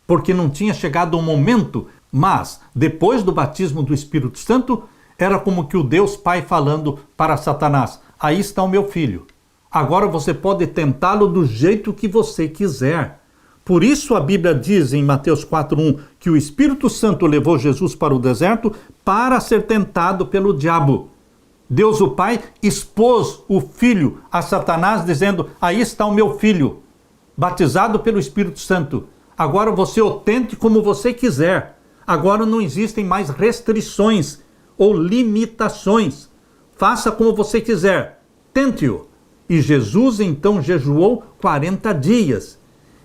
porque não tinha chegado o momento, mas depois do batismo do Espírito Santo, era como que o Deus Pai falando para Satanás: aí está o meu filho, agora você pode tentá-lo do jeito que você quiser. Por isso a Bíblia diz em Mateus 4:1 que o Espírito Santo levou Jesus para o deserto para ser tentado pelo diabo. Deus o Pai expôs o Filho a Satanás dizendo: aí está o meu filho, batizado pelo Espírito Santo. Agora você o tente como você quiser. Agora não existem mais restrições ou limitações. Faça como você quiser. Tente-o. E Jesus então jejuou 40 dias.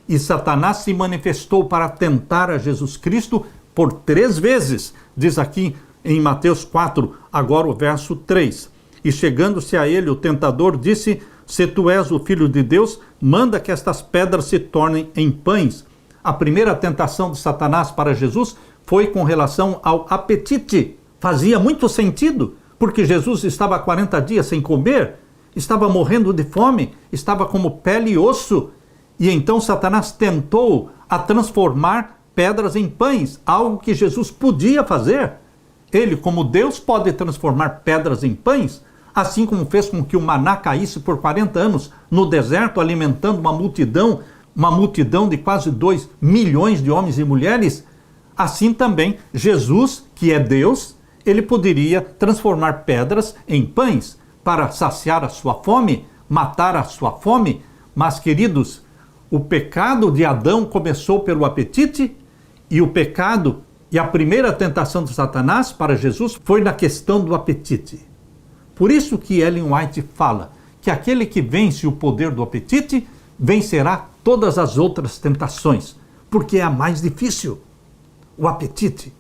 E Satanás se manifestou para tentar a Jesus Cristo por 3 vezes. Diz aqui em Mateus 4, agora o verso 3. E chegando-se a ele, o tentador disse: se tu és o Filho de Deus, manda que estas pedras se tornem em pães. A primeira tentação de Satanás para Jesus foi com relação ao apetite. Fazia muito sentido, porque Jesus estava há 40 dias sem comer, estava morrendo de fome, estava como pele e osso. E então Satanás tentou a transformar pedras em pães, algo que Jesus podia fazer. Ele, como Deus, pode transformar pedras em pães, assim como fez com que o maná caísse por 40 anos no deserto, alimentando uma multidão de quase 2 milhões de homens e mulheres. Assim também, Jesus, que é Deus, ele poderia transformar pedras em pães para saciar a sua fome, matar a sua fome. Mas, queridos, o pecado de Adão começou pelo apetite, e o pecado e a primeira tentação de Satanás para Jesus foi na questão do apetite. Por isso que Ellen White fala que aquele que vence o poder do apetite vencerá todas as outras tentações, porque é a mais difícil, o apetite.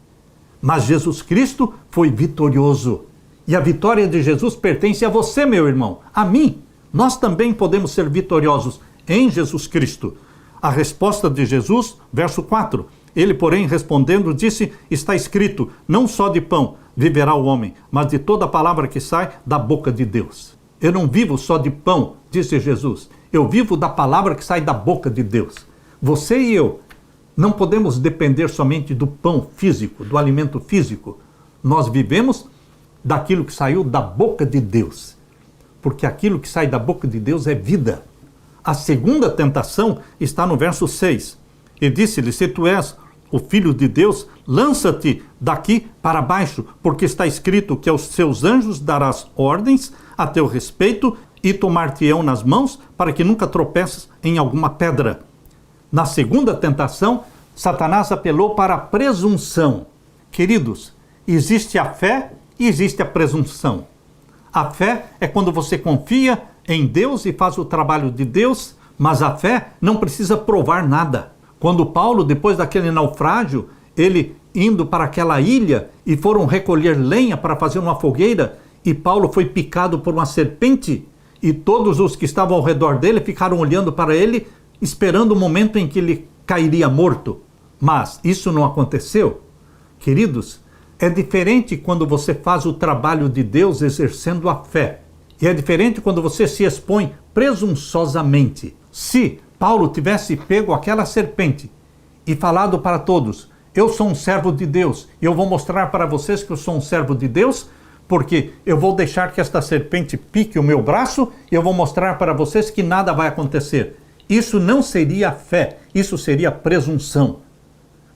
Mas Jesus Cristo foi vitorioso. E a vitória de Jesus pertence a você, meu irmão, a mim. Nós também podemos ser vitoriosos em Jesus Cristo. A resposta de Jesus, verso 4. Ele, porém, respondendo, disse: está escrito, não só de pão viverá o homem, mas de toda palavra que sai da boca de Deus. Eu não vivo só de pão, disse Jesus. Eu vivo da palavra que sai da boca de Deus. Você e eu não podemos depender somente do pão físico, do alimento físico. Nós vivemos daquilo que saiu da boca de Deus. Porque aquilo que sai da boca de Deus é vida. A segunda tentação está no verso 6. E disse-lhe: se tu és o Filho de Deus, lança-te daqui para baixo, porque está escrito que aos seus anjos darás ordens a teu respeito e tomar-te-ão nas mãos para que nunca tropeças em alguma pedra. Na segunda tentação, Satanás apelou para a presunção. Queridos, existe a fé e existe a presunção. A fé é quando você confia em Deus e faz o trabalho de Deus, mas a fé não precisa provar nada. Quando Paulo, depois daquele naufrágio, ele indo para aquela ilha e foram recolher lenha para fazer uma fogueira, e Paulo foi picado por uma serpente, e todos os que estavam ao redor dele ficaram olhando para ele, esperando o momento em que ele cairia morto. Mas isso não aconteceu. Queridos, é diferente quando você faz o trabalho de Deus exercendo a fé. E é diferente quando você se expõe presunçosamente. Se Paulo tivesse pego aquela serpente e falado para todos: eu sou um servo de Deus, e eu vou mostrar para vocês que eu sou um servo de Deus, porque eu vou deixar que esta serpente pique o meu braço e eu vou mostrar para vocês que nada vai acontecer. Isso não seria fé, isso seria presunção.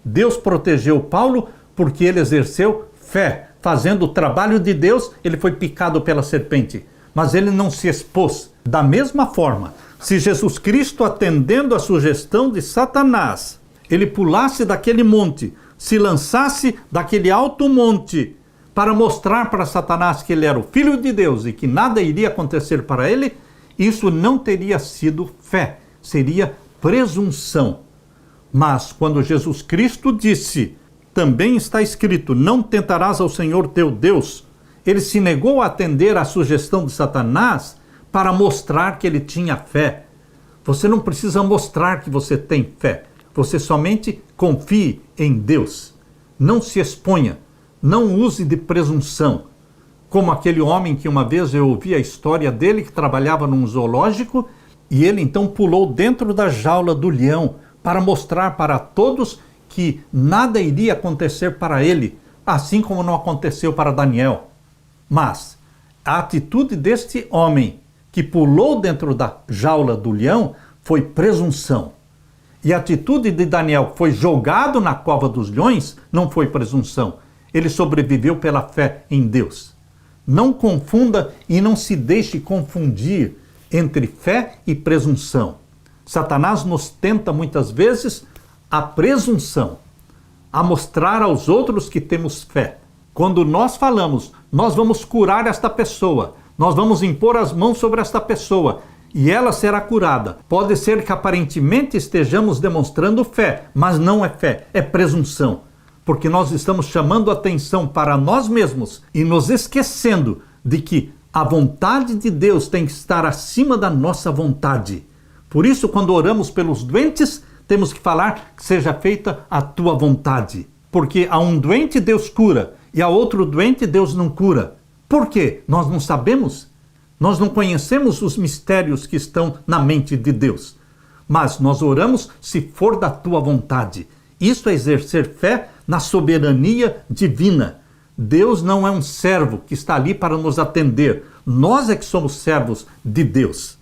Deus protegeu Paulo porque ele exerceu fé. Fazendo o trabalho de Deus, ele foi picado pela serpente, mas ele não se expôs. Da mesma forma, se Jesus Cristo, atendendo à sugestão de Satanás, ele pulasse daquele monte, se lançasse daquele alto monte, para mostrar para Satanás que ele era o Filho de Deus e que nada iria acontecer para ele, isso não teria sido fé, seria presunção. Mas quando Jesus Cristo disse: também está escrito, não tentarás ao Senhor teu Deus, ele se negou a atender à sugestão de Satanás para mostrar que ele tinha fé. Você não precisa mostrar que você tem fé. Você somente confie em Deus. Não se exponha. Não use de presunção. Como aquele homem que uma vez eu ouvi a história dele, que trabalhava num zoológico, e ele então pulou dentro da jaula do leão para mostrar para todos que nada iria acontecer para ele, assim como não aconteceu para Daniel. Mas a atitude deste homem que pulou dentro da jaula do leão foi presunção. E a atitude de Daniel, que foi jogado na cova dos leões, não foi presunção. Ele sobreviveu pela fé em Deus. Não confunda e não se deixe confundir entre fé e presunção. Satanás nos tenta muitas vezes a presunção, a mostrar aos outros que temos fé. Quando nós falamos, nós vamos curar esta pessoa, nós vamos impor as mãos sobre esta pessoa e ela será curada. Pode ser que aparentemente estejamos demonstrando fé, mas não é fé, é presunção. Porque nós estamos chamando atenção para nós mesmos e nos esquecendo de que a vontade de Deus tem que estar acima da nossa vontade. Por isso, quando oramos pelos doentes, temos que falar que seja feita a tua vontade. Porque a um doente Deus cura e a outro doente Deus não cura. Por quê? Nós não sabemos. Nós não conhecemos os mistérios que estão na mente de Deus. Mas nós oramos se for da tua vontade. Isso é exercer fé na soberania divina. Deus não é um servo que está ali para nos atender. Nós é que somos servos de Deus.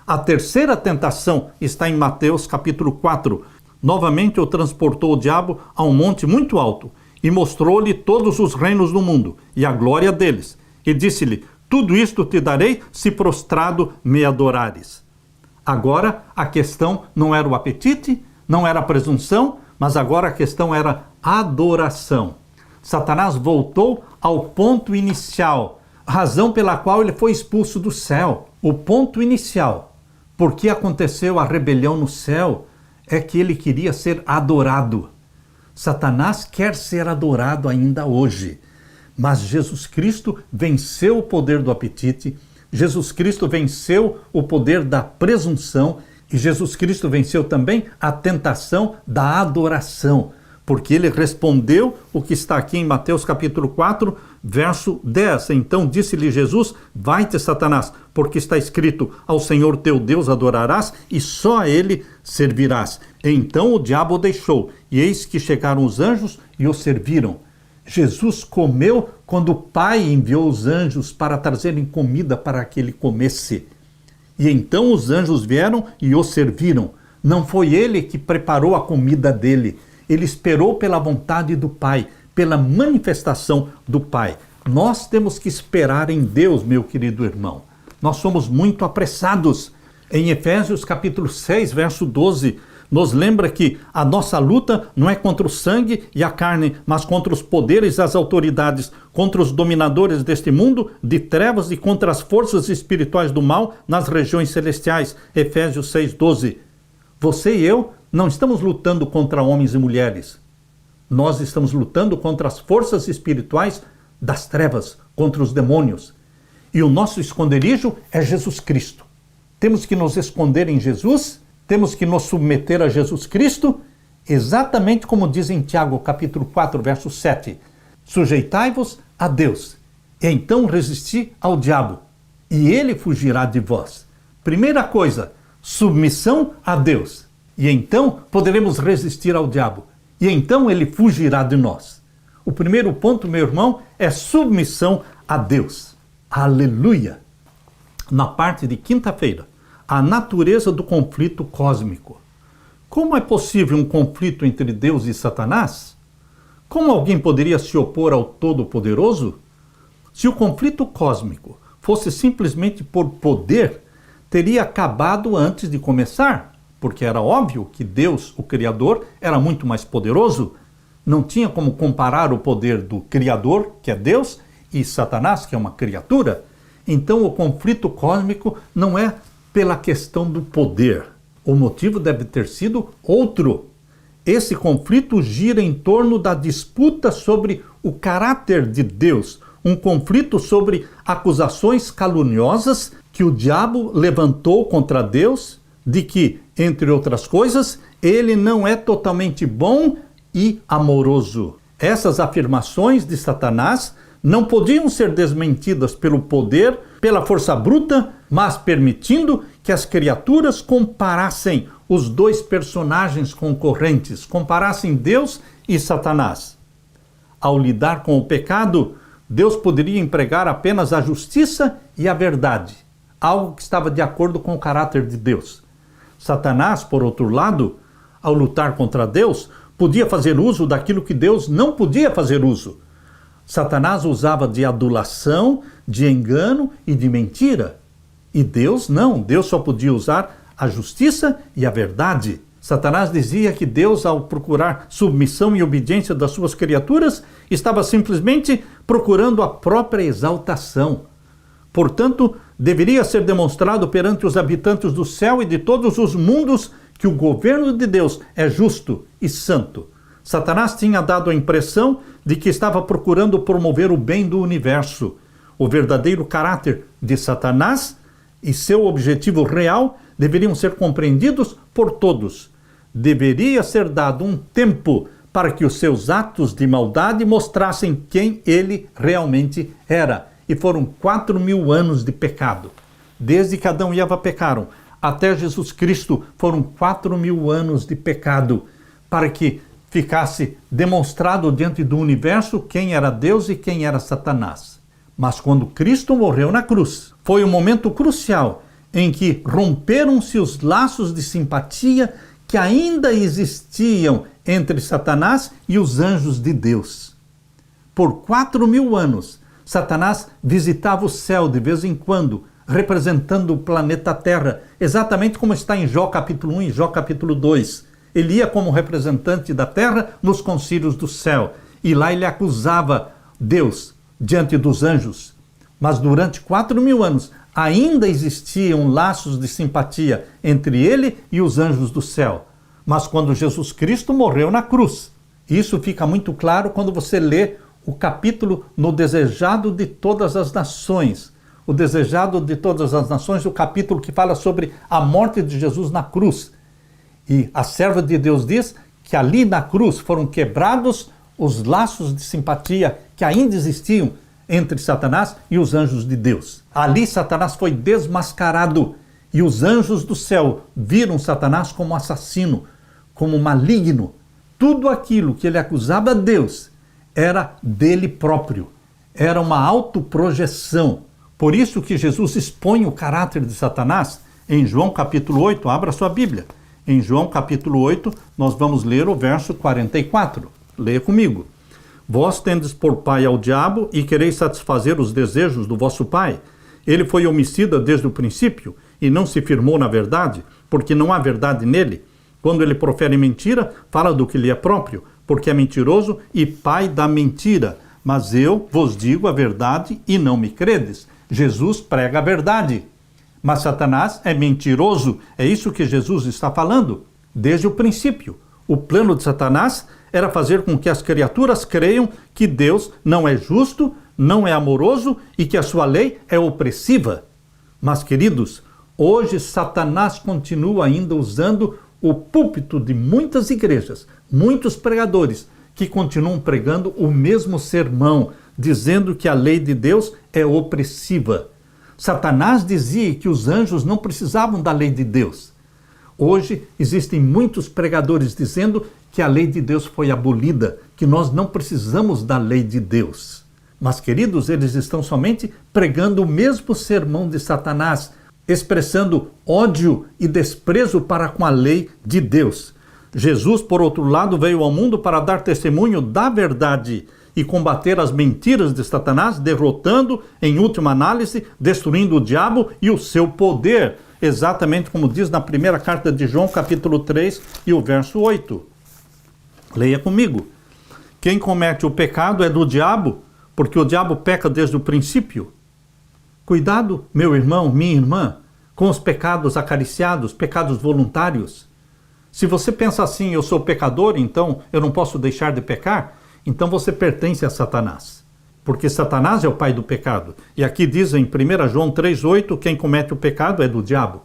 A terceira tentação está em Mateus capítulo 4. Novamente o transportou o diabo a um monte muito alto e mostrou-lhe todos os reinos do mundo e a glória deles. E disse-lhe: tudo isto te darei se prostrado me adorares. Agora a questão não era o apetite, não era a presunção, mas agora a questão era adoração. Satanás voltou ao ponto inicial, razão pela qual ele foi expulso do céu. O ponto inicial. Por que aconteceu a rebelião no céu? É que ele queria ser adorado. Satanás quer ser adorado ainda hoje. Mas Jesus Cristo venceu o poder do apetite, Jesus Cristo venceu o poder da presunção e Jesus Cristo venceu também a tentação da adoração, porque ele respondeu o que está aqui em Mateus capítulo 4, verso 10. Então disse-lhe Jesus: vai-te, Satanás, porque está escrito: ao Senhor teu Deus adorarás e só a ele servirás. Então o diabo o deixou, e eis que chegaram os anjos e o serviram. Jesus comeu quando o Pai enviou os anjos para trazerem comida para que ele comesse. E então os anjos vieram e o serviram. Não foi ele que preparou a comida dele. Ele esperou pela vontade do Pai, pela manifestação do Pai. Nós temos que esperar em Deus, meu querido irmão. Nós somos muito apressados. Em Efésios capítulo 6, verso 12, nos lembra que a nossa luta não é contra o sangue e a carne, mas contra os poderes e as autoridades, contra os dominadores deste mundo de trevas e contra as forças espirituais do mal nas regiões celestiais. Efésios 6, 12. Você e eu não estamos lutando contra homens e mulheres. Nós estamos lutando contra as forças espirituais das trevas, contra os demônios. E o nosso esconderijo é Jesus Cristo. Temos que nos esconder em Jesus, temos que nos submeter a Jesus Cristo, exatamente como diz em Tiago capítulo 4, verso 7. Sujeitai-vos a Deus, e então resisti ao diabo, e ele fugirá de vós. Primeira coisa, submissão a Deus. E então poderemos resistir ao diabo. E então ele fugirá de nós. O primeiro ponto, meu irmão, é submissão a Deus. Aleluia! Na parte de quinta-feira, a natureza do conflito cósmico. Como é possível um conflito entre Deus e Satanás? Como alguém poderia se opor ao Todo-Poderoso? Se o conflito cósmico fosse simplesmente por poder, teria acabado antes de começar, porque era óbvio que Deus, o Criador, era muito mais poderoso. Não tinha como comparar o poder do Criador, que é Deus, e Satanás, que é uma criatura. Então o conflito cósmico não é pela questão do poder. O motivo deve ter sido outro. Esse conflito gira em torno da disputa sobre o caráter de Deus, um conflito sobre acusações caluniosas que o diabo levantou contra Deus, de que, entre outras coisas, ele não é totalmente bom e amoroso. Essas afirmações de Satanás não podiam ser desmentidas pelo poder, pela força bruta, mas permitindo que as criaturas comparassem os dois personagens concorrentes, comparassem Deus e Satanás. Ao lidar com o pecado, Deus poderia empregar apenas a justiça e a verdade, algo que estava de acordo com o caráter de Deus. Satanás, por outro lado, ao lutar contra Deus, podia fazer uso daquilo que Deus não podia fazer uso. Satanás usava de adulação, de engano e de mentira. E Deus não, Deus só podia usar a justiça e a verdade. Satanás dizia que Deus, ao procurar submissão e obediência das suas criaturas, estava simplesmente procurando a própria exaltação. Portanto, deveria ser demonstrado perante os habitantes do céu e de todos os mundos que o governo de Deus é justo e santo. Satanás tinha dado a impressão de que estava procurando promover o bem do universo. O verdadeiro caráter de Satanás e seu objetivo real deveriam ser compreendidos por todos. Deveria ser dado um tempo para que os seus atos de maldade mostrassem quem ele realmente era. E foram 4.000 anos de pecado. Desde que Adão e Eva pecaram até Jesus Cristo, foram 4.000 anos de pecado, para que ficasse demonstrado diante do universo quem era Deus e quem era Satanás. Mas quando Cristo morreu na cruz, foi um momento crucial em que romperam-se os laços de simpatia que ainda existiam entre Satanás e os anjos de Deus. Por 4.000 anos, Satanás visitava o céu de vez em quando, representando o planeta Terra, exatamente como está em Jó capítulo 1 e Jó capítulo 2. Ele ia como representante da Terra nos concílios do céu, e lá ele acusava Deus diante dos anjos. Mas durante 4.000 anos ainda existiam laços de simpatia entre ele e os anjos do céu. Mas quando Jesus Cristo morreu na cruz, isso fica muito claro quando você lê o capítulo no Desejado de Todas as Nações. O Desejado de Todas as Nações, o capítulo que fala sobre a morte de Jesus na cruz. E a serva de Deus diz que ali na cruz foram quebrados os laços de simpatia que ainda existiam entre Satanás e os anjos de Deus. Ali Satanás foi desmascarado e os anjos do céu viram Satanás como assassino, como maligno. Tudo aquilo que ele acusava a Deus era dele próprio, era uma autoprojeção. Por isso que Jesus expõe o caráter de Satanás em João capítulo 8, abra sua Bíblia. Em João capítulo 8, nós vamos ler o verso 44. Leia comigo. Vós tendes por pai ao diabo e quereis satisfazer os desejos do vosso pai. Ele foi homicida desde o princípio e não se firmou na verdade, porque não há verdade nele. Quando ele profere mentira, fala do que lhe é próprio, porque é mentiroso e pai da mentira. Mas eu vos digo a verdade e não me credes. Jesus prega a verdade. Mas Satanás é mentiroso. É isso que Jesus está falando. Desde o princípio, o plano de Satanás era fazer com que as criaturas creiam que Deus não é justo, não é amoroso e que a sua lei é opressiva. Mas, queridos, hoje Satanás continua ainda usando o púlpito de muitas igrejas, muitos pregadores que continuam pregando o mesmo sermão, dizendo que a lei de Deus é opressiva. Satanás dizia que os anjos não precisavam da lei de Deus. Hoje existem muitos pregadores dizendo que a lei de Deus foi abolida, que nós não precisamos da lei de Deus. Mas, queridos, eles estão somente pregando o mesmo sermão de Satanás, expressando ódio e desprezo para com a lei de Deus. Jesus, por outro lado, veio ao mundo para dar testemunho da verdade e combater as mentiras de Satanás, derrotando, em última análise, destruindo o diabo e o seu poder, exatamente como diz na primeira carta de João, capítulo 3 e o verso 8. Leia comigo. Quem comete o pecado é do diabo, porque o diabo peca desde o princípio. Cuidado, meu irmão, minha irmã, com os pecados acariciados, pecados voluntários. Se você pensa assim, eu sou pecador, então eu não posso deixar de pecar, então você pertence a Satanás. Porque Satanás é o pai do pecado. E aqui diz em 1 João 3,8, quem comete o pecado é do diabo.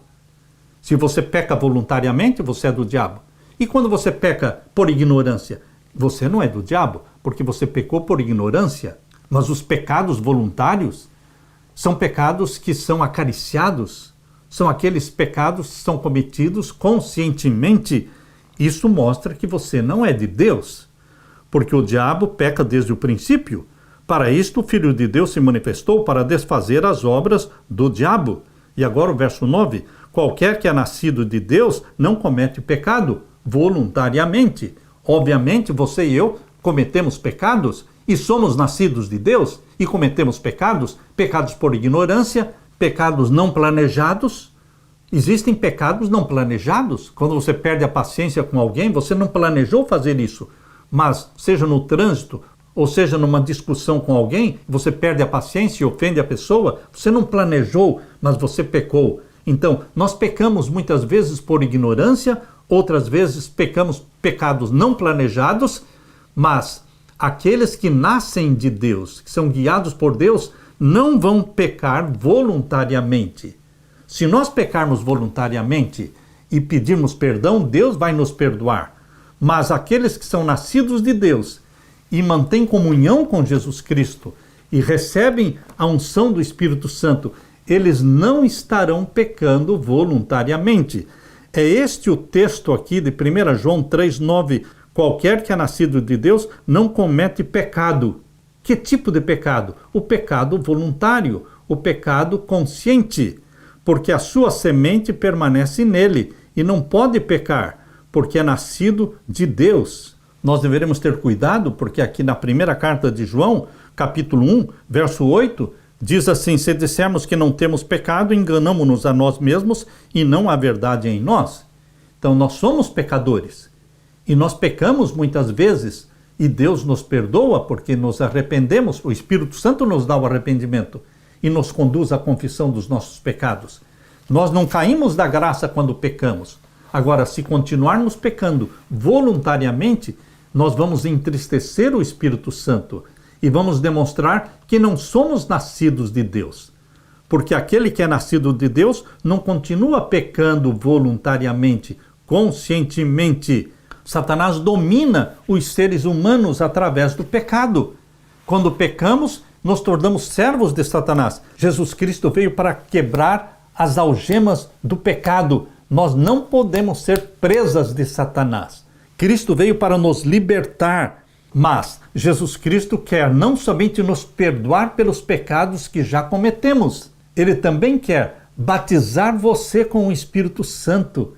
Se você peca voluntariamente, você é do diabo. E quando você peca por ignorância, você não é do diabo, porque você pecou por ignorância. Mas os pecados voluntários são pecados que são acariciados, são aqueles pecados que são cometidos conscientemente. Isso mostra que você não é de Deus, porque o diabo peca desde o princípio. Para isto, o Filho de Deus se manifestou para desfazer as obras do diabo. E agora o verso 9: qualquer que é nascido de Deus não comete pecado voluntariamente. Obviamente, você e eu cometemos pecados e somos nascidos de Deus e cometemos pecados, pecados por ignorância, pecados não planejados. Existem pecados não planejados. Quando você perde a paciência com alguém, você não planejou fazer isso, mas seja no trânsito, ou seja numa discussão com alguém, você perde a paciência e ofende a pessoa, você não planejou, mas você pecou. Então, nós pecamos muitas vezes por ignorância, outras vezes pecamos pecados não planejados, mas aqueles que nascem de Deus, que são guiados por Deus, não vão pecar voluntariamente. Se nós pecarmos voluntariamente e pedirmos perdão, Deus vai nos perdoar. Mas aqueles que são nascidos de Deus e mantêm comunhão com Jesus Cristo e recebem a unção do Espírito Santo, eles não estarão pecando voluntariamente. É este o texto aqui de 1 João 3,9. Qualquer que é nascido de Deus não comete pecado. Que tipo de pecado? O pecado voluntário, o pecado consciente, porque a sua semente permanece nele e não pode pecar, porque é nascido de Deus. Nós deveremos ter cuidado, porque aqui na primeira carta de João, capítulo 1, verso 8, diz assim: se dissermos que não temos pecado, enganamo-nos a nós mesmos e não há verdade em nós. Então nós somos pecadores e nós pecamos muitas vezes e Deus nos perdoa porque nos arrependemos. O Espírito Santo nos dá o arrependimento e nos conduz à confissão dos nossos pecados. Nós não caímos da graça quando pecamos. Agora, se continuarmos pecando voluntariamente, nós vamos entristecer o Espírito Santo e vamos demonstrar que não somos nascidos de Deus. Porque aquele que é nascido de Deus não continua pecando voluntariamente, conscientemente. Satanás domina os seres humanos através do pecado. Quando pecamos, nos tornamos servos de Satanás. Jesus Cristo veio para quebrar as algemas do pecado. Nós não podemos ser presas de Satanás. Cristo veio para nos libertar, mas Jesus Cristo quer não somente nos perdoar pelos pecados que já cometemos, Ele também quer batizar você com o Espírito Santo.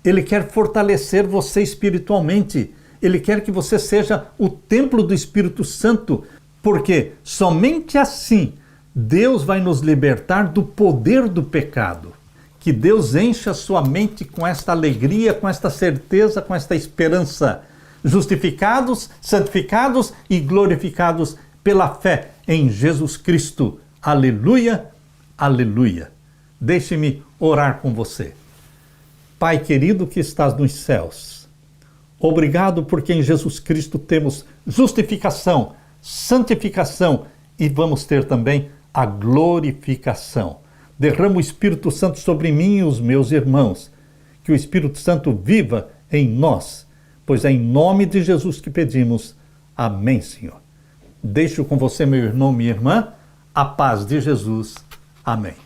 Ele quer fortalecer você espiritualmente. Ele quer que você seja o templo do Espírito Santo, porque somente assim Deus vai nos libertar do poder do pecado. Que Deus encha a sua mente com esta alegria, com esta certeza, com esta esperança. Justificados, santificados e glorificados pela fé em Jesus Cristo. Aleluia, aleluia. Deixe-me orar com você. Pai querido que estás nos céus, obrigado porque em Jesus Cristo temos justificação, santificação e vamos ter também a glorificação. Derrama o Espírito Santo sobre mim e os meus irmãos, que o Espírito Santo viva em nós, pois é em nome de Jesus que pedimos. Amém, Senhor. Deixo com você, meu irmão, minha irmã, a paz de Jesus. Amém.